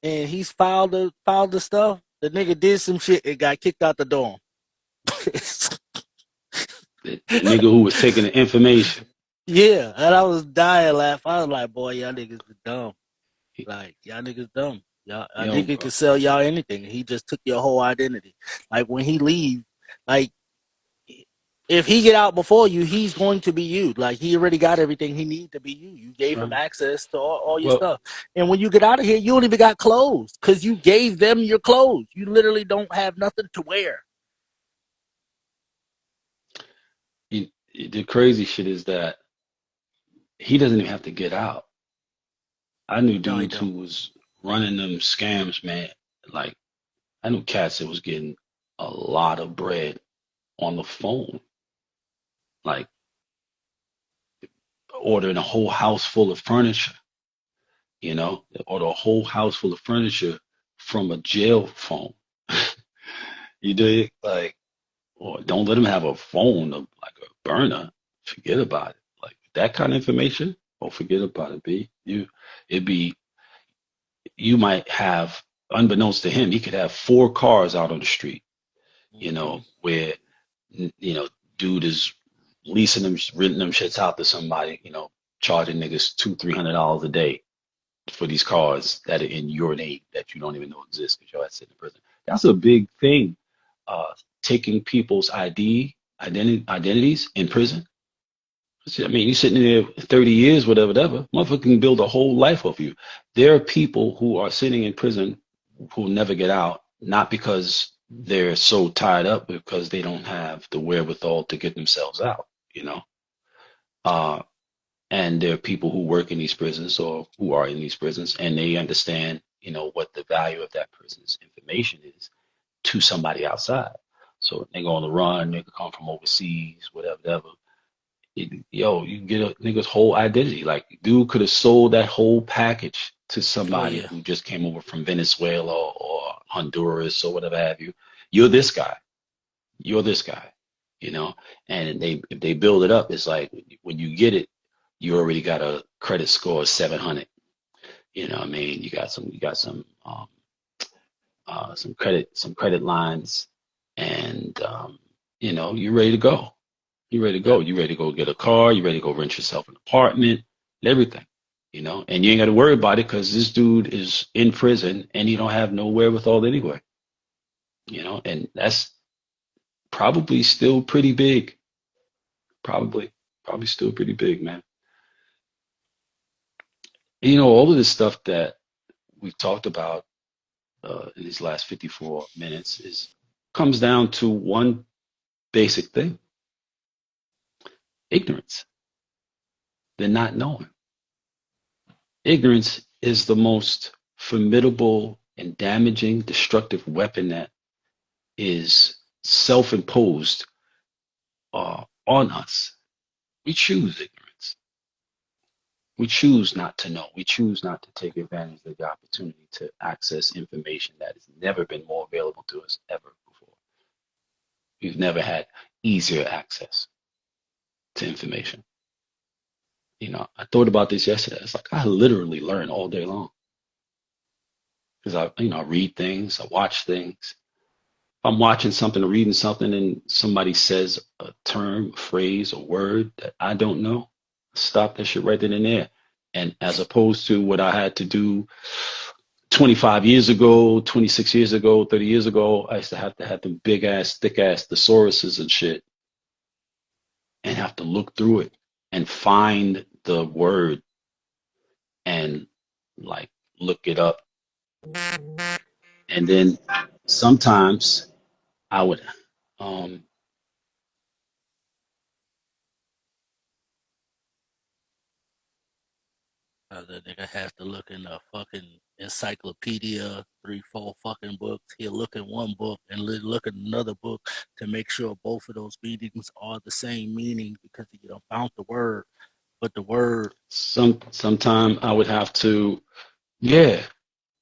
and he's filed the stuff. The nigga did some shit and got kicked out the dorm. The nigga who was taking the information. Yeah, and I was dying laughing. I was like, boy, y'all niggas is dumb. Like, y'all niggas dumb. Y'all, a Yo, nigga could sell y'all anything. He just took your whole identity. Like, when he leave, like, if he get out before you, he's going to be you. Like, he already got everything he needs to be you. You gave him right. access to all your Well, stuff. And when you get out of here, you don't even got clothes because you gave them your clothes. You literally don't have nothing to wear. the crazy shit is that he doesn't even have to get out. I knew No, he dudes who don't. was running them scams, man. Like, I knew cats that was getting a lot of bread on the phone, like ordering a whole house full of furniture, order a whole house full of furniture from a jail phone. You dig? Like, or don't let them have a phone, like a burner. Forget about it. Like that kind of information. Oh, forget about it, B. It'd be, you might have, unbeknownst to him, he could have 4 cars out on the street, Mm-hmm. where, dude is leasing them, renting them shits out to somebody, charging niggas $200-300 a day for these cars that are in your name that you don't even know exist because you're sitting in prison. That's a big thing. Uh, Taking people's identities in prison. I mean, you're sitting there 30 years, whatever. Motherfucker can build a whole life off you. There are people who are sitting in prison who never get out, not because they're so tied up, because they don't have the wherewithal to get themselves out, you know. Uh, and there are people who work in these prisons or who are in these prisons, and they understand, what the value of that person's information is to somebody outside. So they go on the run, they could come from overseas, whatever. You get a nigga's whole identity. Like, dude could have sold that whole package to Oh, somebody yeah. who just came over from Venezuela or Honduras or whatever have you. You're this guy. You're this guy. You know, and if they build it up, it's like when you get it, you already got a credit score of 700. You know what I mean? You got some credit lines, and you're ready to go. You're ready to Yep. go. You ready to go get a car. You ready to go rent yourself an apartment, everything. And you ain't got to worry about it because this dude is in prison and he don't have no wherewithal anyway. And that's probably still pretty big. Probably, probably still pretty big, man. All of this stuff that we've talked about in these last 54 minutes is comes down to one basic thing: ignorance. They're not knowing. Ignorance is the most formidable and damaging, destructive weapon that is self-imposed on us. We choose ignorance. We choose not to know. We choose not to take advantage of the opportunity to access information that has never been more available to us ever before. We've never had easier access to information. I thought about this yesterday. It's like I literally learn all day long because I read things, I watch things, I'm watching something or reading something and somebody says a term, a phrase, a word that I don't know, stop that shit right then and there. And as opposed to what I had to do 25 years ago, 26 years ago, 30 years ago, I used to have them big ass, thick ass thesauruses and shit and have to look through it and find the word and like look it up. And then sometimes I would, um, The nigga has to look in a fucking encyclopedia, 3, 4 fucking books. He'll look in one book and look at another book to make sure both of those meanings are the same meaning because you don't found the word, but the word. sometime I would have to, yeah,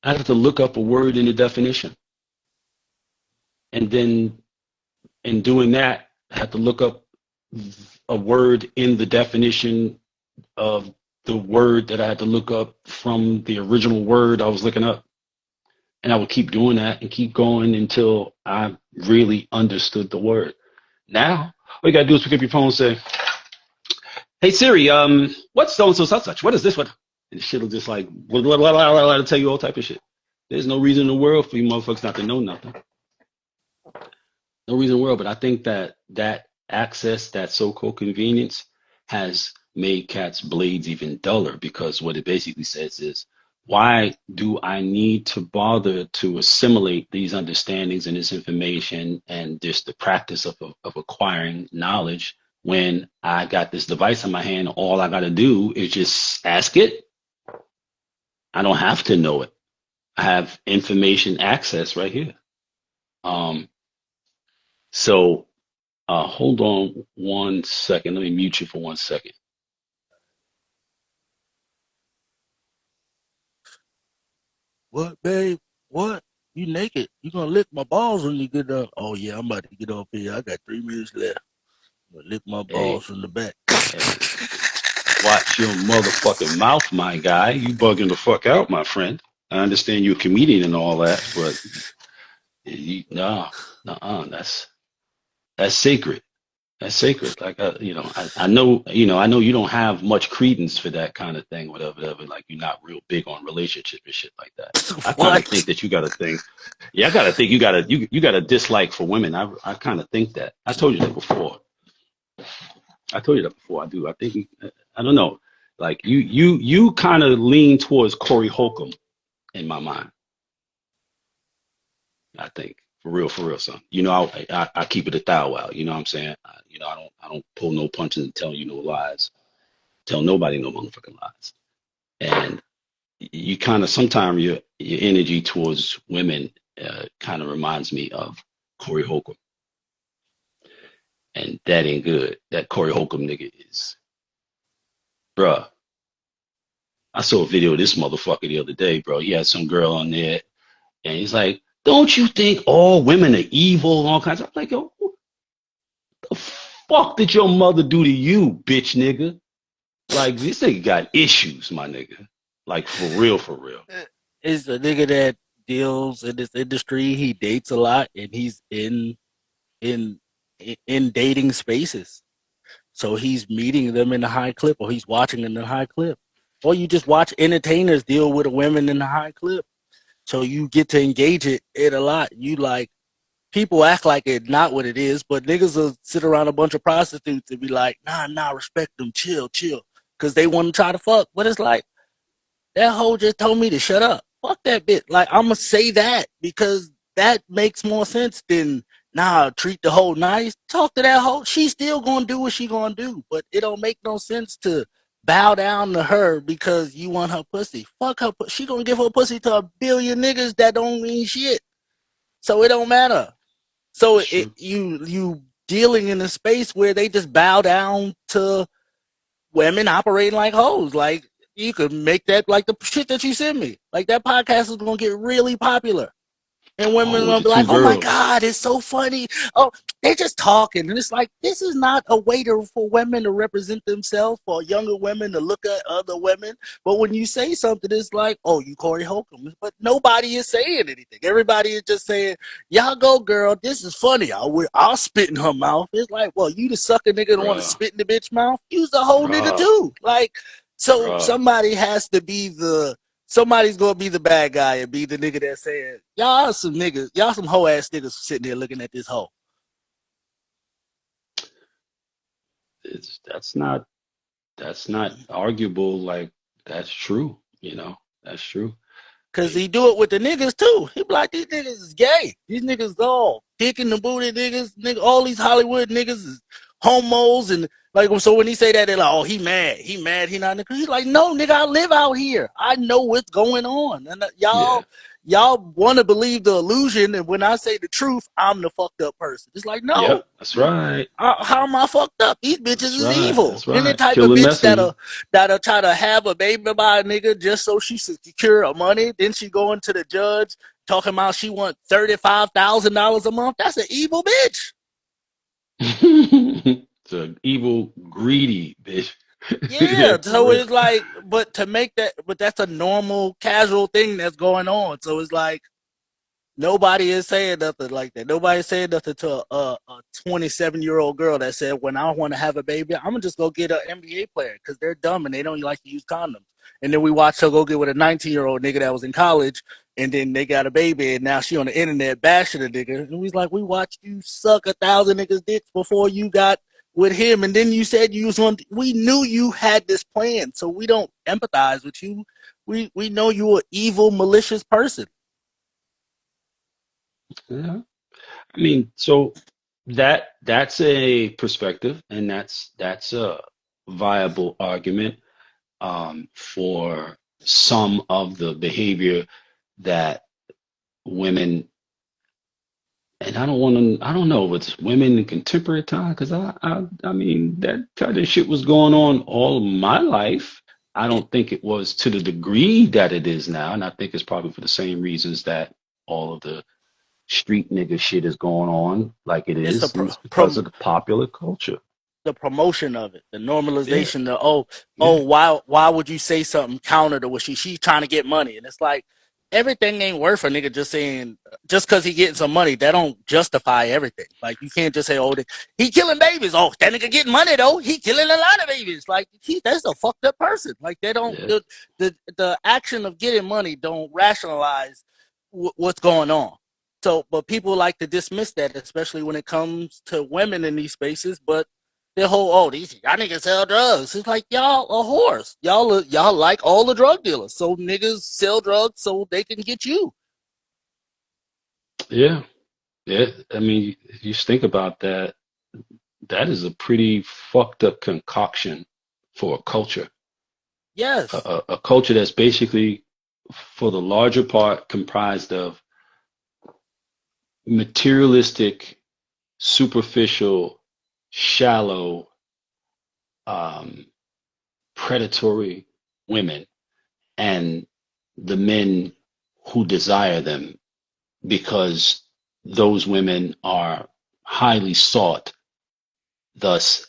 I have to look up a word in the definition. And then in doing that, I have to look up a word in the definition of the word that I had to look up from the original word I was looking up. And I would keep doing that and keep going until I really understood the word. Now, all you gotta do is pick up your phone and say, "Hey Siri, what's so and so such? What is this one?" And the shit'll just like blah, blah, blah, blah, blah, tell you all type of shit. There's no reason in the world for you motherfuckers not to know nothing. No reason in the world, but I think that that access, that so-called convenience, has made cats' blades even duller because what it basically says is, why do I need to bother to assimilate these understandings and this information and just the practice of acquiring knowledge when I got this device in my hand? All I got to do is just ask it. I don't have to know it. I have information access right here. Um, so hold on 1 second. Let me mute you for 1 second. What, babe? What? You naked? You gonna lick my balls when you get up? Oh yeah, I'm about to get up here. I got 3 minutes left. I'm gonna lick my balls Hey, from the back. hey, watch your motherfucking mouth, my guy. You bugging the fuck out, my friend. I understand you're a comedian and all that, but no, no, that's sacred. That's sacred. Like I know, I know you don't have much credence for that kind of thing, whatever. Like you're not real big on relationship and shit like that. I kind of What? think that you got a thing. Yeah, I gotta think you got a dislike for women. I kind of think that. I told you that before. I told you that before. I do. I think I don't know. Like you kind of lean towards Corey Holcomb in my mind. I think for real, son. I keep it a thou out. You know what I'm saying? I don't pull no punches and tell you no lies. Tell nobody no motherfucking lies. And you kind of sometimes your energy towards women kind of reminds me of Corey Holcomb, and that ain't good. That Corey Holcomb nigga is, bruh. I saw a video of this motherfucker the other day, bro. He had some girl on there, and he's like, "Don't you think all women are evil?" And all kinds. I'm like, yo, what the fuck did your mother do to you, bitch, nigga? Like this nigga got issues, my nigga. Like for real, for real. Is a nigga that deals in this industry. He dates a lot, and he's in in dating spaces. So he's meeting them in the high clip, or he's watching in the high clip, or you just watch entertainers deal with women in the high clip. So you get to engage it a lot. You like people act like it not what it is, but niggas will sit around a bunch of prostitutes and be like, nah, respect them, chill, because they want to try to fuck. But it's like that hoe just told me to shut up. Fuck that bitch. Like I'ma say that because that makes more sense than treat the hoe nice. Talk to that hoe. She's still gonna do what she gonna do, but it don't make no sense to bow down to her because you want her pussy. Fuck her. She gonna give her pussy to a billion niggas that don't mean shit. So it don't matter. So That's true. you dealing in a space where they just bow down to women operating like hoes. Like you could make that like the shit that you sent me. Like that podcast is gonna get really popular. And Oh, women with will the be two like, "Oh my girls. God, it's so funny." Oh, they're just talking, and it's like this is not a way for women to represent themselves, for younger women to look at other women. But when you say something, it's like, "Oh, you Corey Holcomb," but nobody is saying anything. Everybody is just saying, "Y'all go, girl. This is funny. I'll spit in her mouth." It's like, well, you the sucker nigga that want to Bruh, spit in the bitch mouth. Use the whole nigga bruh, too. Like, so bruh. somebody has to be the somebody's gonna be the bad guy and be the nigga that said, y'all some niggas, y'all some hoe ass niggas sitting there looking at this hoe. That's not that's not arguable. Like that's true. That's true. Cause he do it with the niggas too. He be like, these niggas is gay. These niggas all kicking the booty niggas, nigga, all these Hollywood niggas is homos and like so when he say that they're like, oh, he mad, he not nigga. He's like, no, nigga, I live out here. I know what's going on. And Yeah. y'all want to believe the illusion, and when I say the truth, I'm the fucked up person. It's like, no, Yep. That's right. how am I fucked up? These bitches That's is right. evil. That's Any right. type of Kill the bitch messenger. that'll try to have a baby by a nigga just so she secure her money. Then she going to the judge talking about she want $35,000 a month. That's an evil bitch. It's an evil, greedy bitch. Yeah, Yeah, for so real. it's like, but to make that, but that's a normal, casual thing that's going on. So it's like, nobody is saying nothing like that. Nobody is saying nothing to a 27-year-old girl that said, when I want to have a baby, I'm gonna just go get an NBA player because they're dumb and they don't like to use condoms. And then we watched her go get with a 19-year-old nigga that was in college, and then they got a baby, and now she on the internet bashing the nigga. And we was like, we watched you suck 1,000 niggas' dicks before you got with him, and then you said you was on. We knew you had this plan, so we don't empathize with you. We know you're an evil, malicious person. Yeah. I mean, so that's a perspective, and that's a viable argument for some of the behavior that women, and I don't know if it's women in contemporary time, because I mean, that kind of shit was going on all of my life. I don't think it was to the degree that it is now, and I think it's probably for the same reasons that all of the street nigga shit is going on like it It's a is, and it's because of the popular culture. the promotion of it, the Yeah, normalization. The yeah, why would you say something counter to what she's trying to get money? And it's like everything ain't worth a nigga just saying just because he getting some money. That don't justify everything. Like you can't just say, oh, he killing babies. Oh, that nigga getting money though. He killing a lot of babies. Like that's a fucked up person. Like they don't yeah, the action of getting money don't rationalize what's going on. So, but people like to dismiss that, especially when it comes to women in these spaces. But the whole these y'all niggas sell drugs. It's like y'all a horse. Y'all like all the drug dealers. So niggas sell drugs so they can get you. yeah, yeah. I mean, if you think about that, that is a pretty fucked up concoction for a culture. Yes. A culture that's basically, for the larger part, comprised of materialistic, superficial, shallow, um, predatory women, and the men who desire them, because those women are highly sought, thus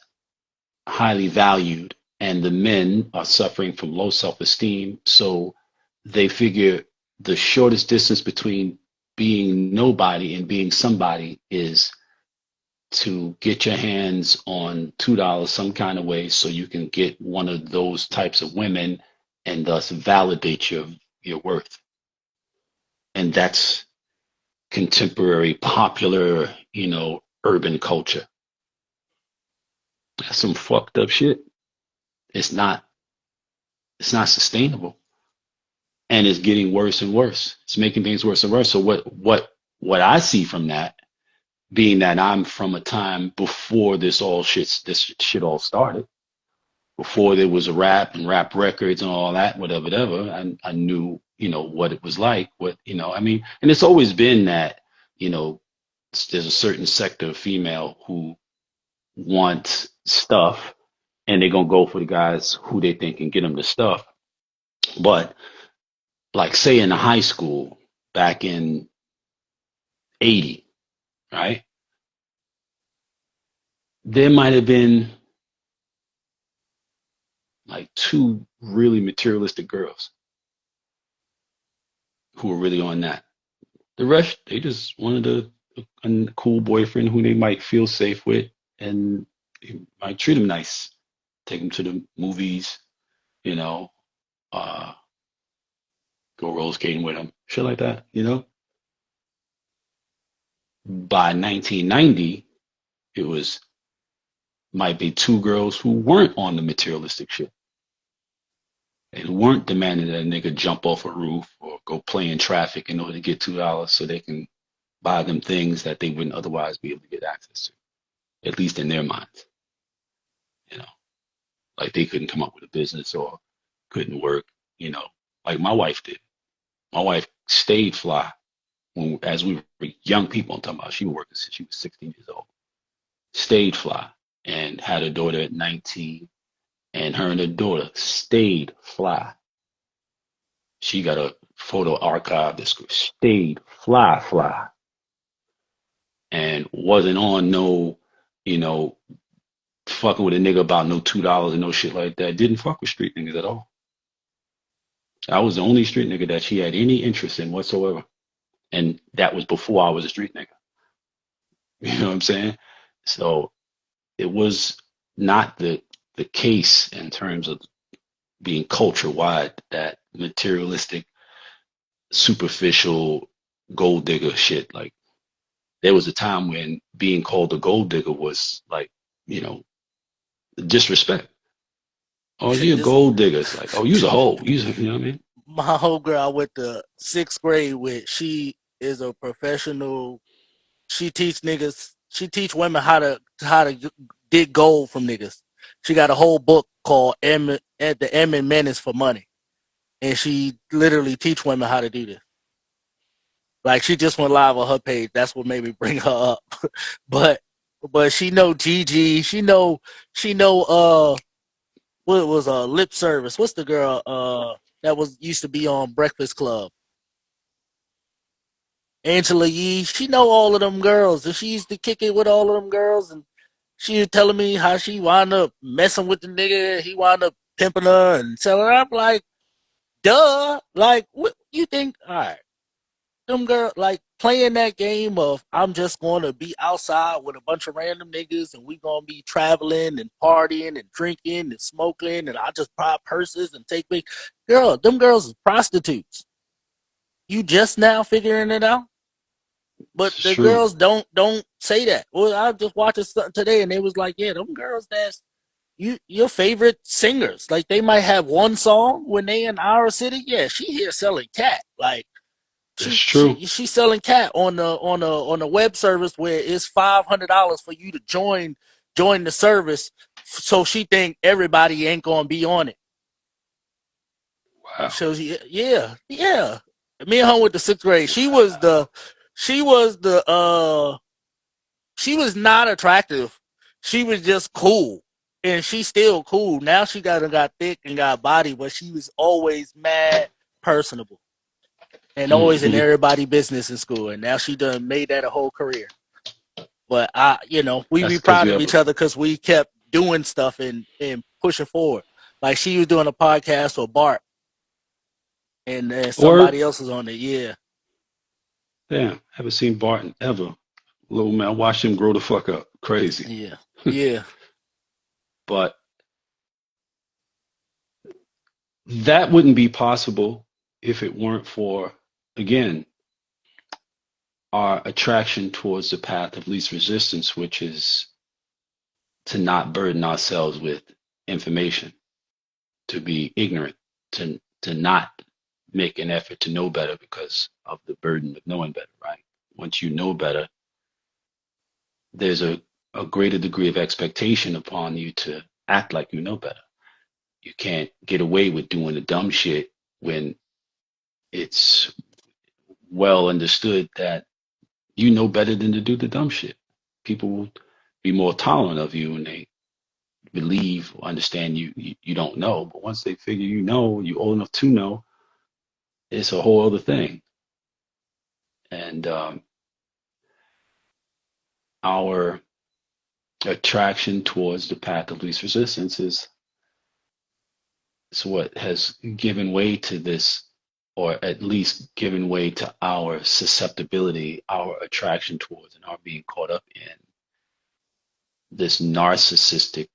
highly valued, and the men are suffering from low self-esteem. So they figure the shortest distance between being nobody and being somebody is to get your hands on $2 some kind of way so you can get one of those types of women and thus validate your worth. And that's contemporary popular, urban culture. That's some fucked up shit. It's not it's not sustainable. And it's getting worse and worse. It's making things worse and worse. So what I see from that, being that I'm from a time before this shit all started, before there was a rap and rap records and all that, whatever, I knew, what it was like, I mean, and it's always been that, you know, there's a certain sector of female who want stuff, and they're gonna go for the guys who they think can get them the stuff. But like say in high school back in 80, right? There might have been like two really materialistic girls who were really on that. The rest, they just wanted a cool boyfriend who they might feel safe with and might treat him nice, take him to the movies, you know, uh, go roller skating with him, shit like that, you know. By 1990, it was might be two girls who weren't on the materialistic shit and who weren't demanding that a nigga jump off a roof or go play in traffic in order to get $2 so they can buy them things that they wouldn't otherwise be able to get access to, at least in their minds, you know. Like they couldn't come up with a business or couldn't work, you know, like my wife did. My wife stayed fly when, as we were young people. I'm talking about she was working since she was 16 years old. Stayed fly and had a daughter at 19, and her and her daughter stayed fly. She got a photo archive that stayed fly, and wasn't on no, you know, fucking with a nigga about no $2 and no shit like that. Didn't fuck with street niggas at all. I was the only street nigga that she had any interest in whatsoever. And that was before I was a street nigga. You know what I'm saying? So it was not the case in terms of being culture wide that materialistic, superficial gold digger shit. Like there was a time when being called a gold digger was like, you know, disrespect. Oh, you a This gold digger. It's like, oh, you's a hoe. You know what I mean? my whole girl I went to sixth grade with. She is a professional. She teach niggas. She teach women how to dig gold from niggas. She got a whole book called The M and Men is for Money, and she literally teach women how to do this. Like she just went live on her page. That's what made me bring her up. but she know Gigi. She know what was lip service. What's the girl that was used to be on Breakfast Club? Angela Yee. She know all of them girls, and she used to kick it with all of them girls. And she was telling me how she wound up messing with the nigga. He wound up pimping her and selling her. I'm like, duh. Like, what you think? All right, them girl like playing that game of I'm just going to be outside with a bunch of random niggas and we gonna be traveling and partying and drinking and smoking and I just pop purses and take big girl. Them girls is prostitutes. You just now figuring it out, but It's the true. girls don't say that. Well, I just watched something today and they was like, yeah, them girls that's your favorite singers. Like they might have one song when they in our city. Yeah, she here selling cat. Like It's she true. she she's selling cat on a web service where it's $500 for you to join the service. So she think everybody ain't gonna be on it. Wow. So yeah. Me and her went to sixth grade. She was she was not attractive. She was just cool. And she's still cool. Now she got thick and got body, but she was always mad personable and always in Hmm. everybody business in school. And now she done made that a whole career. But we That's be because proud you of have each other because we kept doing stuff and pushing forward. Like she was doing a podcast with Bart, and then a word. somebody else was on it. Yeah, Damn, haven't seen Barton ever. Little man, I watched him grow the fuck up. Crazy. yeah, yeah. But that wouldn't be possible if it weren't for, again, our attraction towards the path of least resistance, which is to not burden ourselves with information, to be ignorant, to not make an effort to know better because of the burden of knowing better, right? Once you know better, there's a greater degree of expectation upon you to act like you know better. You can't get away with doing the dumb shit when it's well understood that you know better than to do the dumb shit. People will be more tolerant of you and they believe or understand you don't know. But once they figure you know, you're old enough to know, it's a whole other thing. And our attraction towards the path of least resistance is what has given way to this, or at least given way to our susceptibility, our attraction towards, and our being caught up in this narcissistic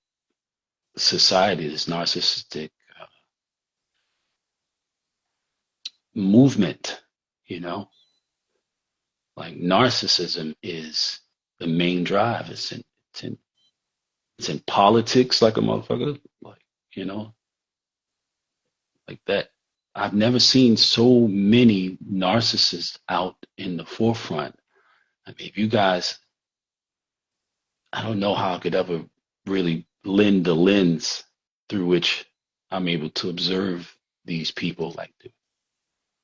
society, this narcissistic movement, you know, like narcissism is the main drive. It's in politics like a motherfucker, like, you know, like that. I've never seen so many narcissists out in the forefront. I mean, if you guys, I don't know how I could ever really lend the lens through which I'm able to observe these people like the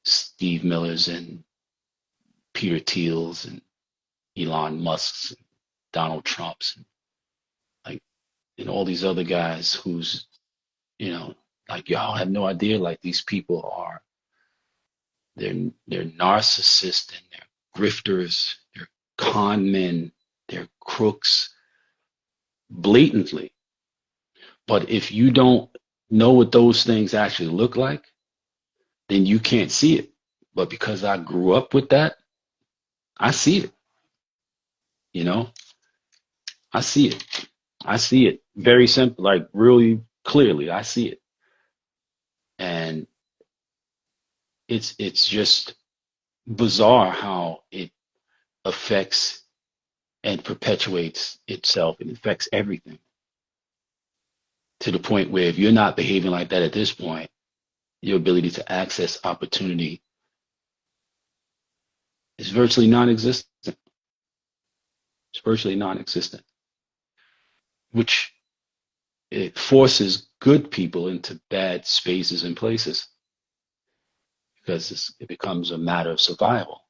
Steve Millers and Peter Thiels and Elon Musk's and Donald Trump's and like and all these other guys who's, you know, like y'all have no idea, like these people are, they're narcissists and they're grifters, they're con men, they're crooks blatantly. But if you don't know what those things actually look like, then you can't see it. But because I grew up with that, I see it. You know, I see it. I see it very simple, like really clearly. I see it, and it's just bizarre how it affects and perpetuates itself. It affects everything to the point where if you're not behaving like that at this point, your ability to access opportunity is virtually non-existent. It's virtually non-existent, which it forces good people into bad spaces and places because it becomes a matter of survival.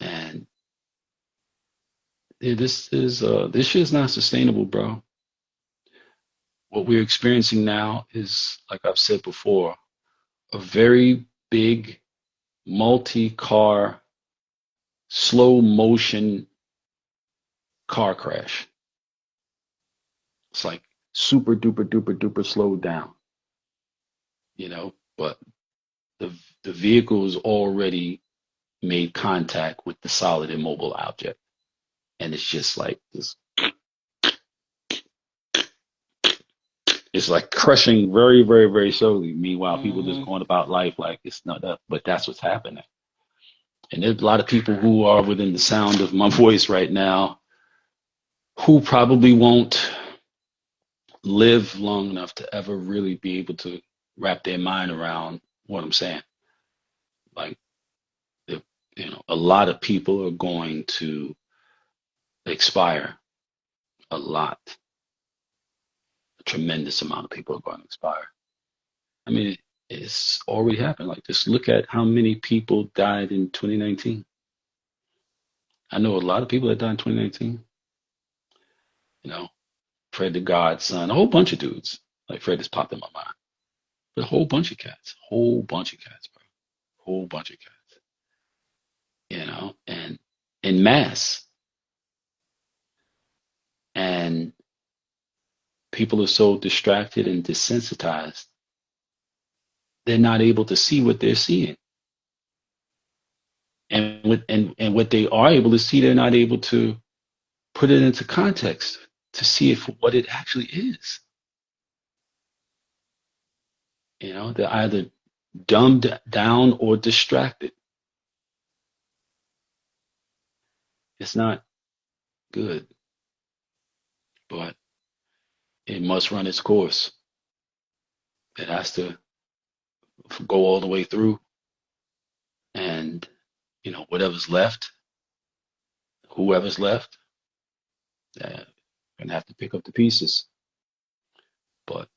And yeah, this shit is not sustainable, bro. What we're experiencing now is, like I've said before, a very big multi-car, slow motion car crash. It's like super duper duper duper slowed down, you know, but the the vehicle is already made contact with the solid immobile object. And it's just like this, it's like crushing very, very, very slowly. Meanwhile, people just Mm-hmm. going about life like it's not that, but that's what's happening. And there's a lot of people who are within the sound of my voice right now who probably won't live long enough to ever really be able to wrap their mind around what I'm saying. Like, if, you know, a lot of people are going to expire. A lot, a tremendous amount of people are going to expire. I mean, it's already happened. Like, just look at how many people died in 2019. I know a lot of people that died in 2019. You know, Fred the Godson, a whole bunch of dudes. Like Fred just popped in my mind. But a whole bunch of cats, bro, whole bunch of cats. You know, and in mass, and people are so distracted and desensitized, they're not able to see what they're seeing. And what they are able to see, they're not able to put it into context to see it for what it actually is. You know, they're either dumbed down or distracted. It's not good, but it must run its course. It has to go all the way through, and you know, whatever's left, whoever's left, gonna have to pick up the pieces. But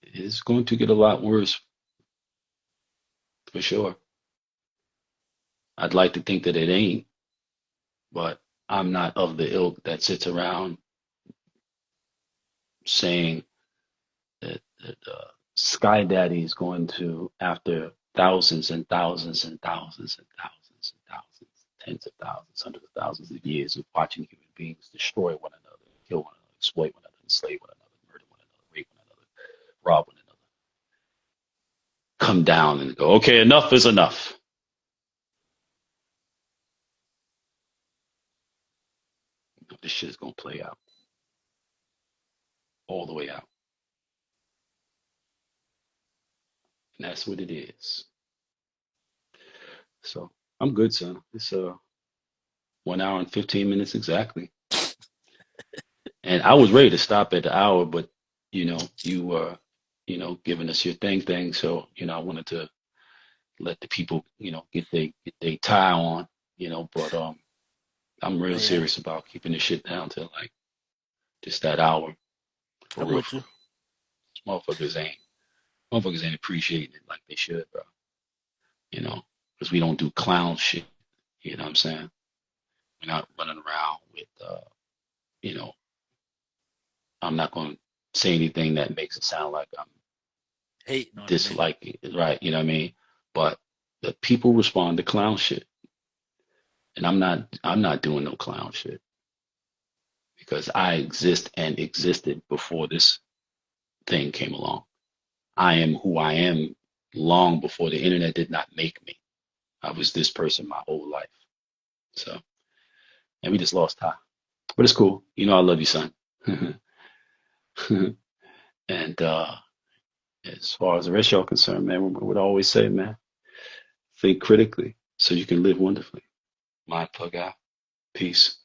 it's going to get a lot worse for sure. I'd like to think that it ain't, but I'm not of the ilk that sits around saying that Sky Daddy is going to, after thousands and thousands and thousands and thousands and thousands tens of thousands, hundreds of thousands of years of watching human beings destroy one another, kill one another, exploit one another, enslave one another, murder one another, rape one another, rob one another, come down and go, okay, enough is enough. This shit is gonna play out all the way out, and that's what it is. So I'm good, son. It's 1 hour and 15 minutes exactly. And I was ready to stop at the hour, but you were, giving us your thing. So, I wanted to let the people, get they tie on, but I'm real Yeah, serious about keeping this shit down to like just that hour for I'm real, with for you. real. Motherfuckers ain't appreciating it like they should, bro. Because we don't do clown shit. You know what I'm saying? We're not running around with, you know, I'm not going to say anything that makes it sound like I'm Hating on a nigga. disliking it, right? You know what I mean? But the people respond to clown shit, and I'm not doing no clown shit because I exist and existed before this thing came along. I am who I am long before the internet did not make me. I was this person my whole life. So, and we just lost Ty, but it's cool. I love you, son. And as far as the rest of y'all concerned, man, we would always say, man, think critically so you can live wonderfully. Mind plug out. Peace.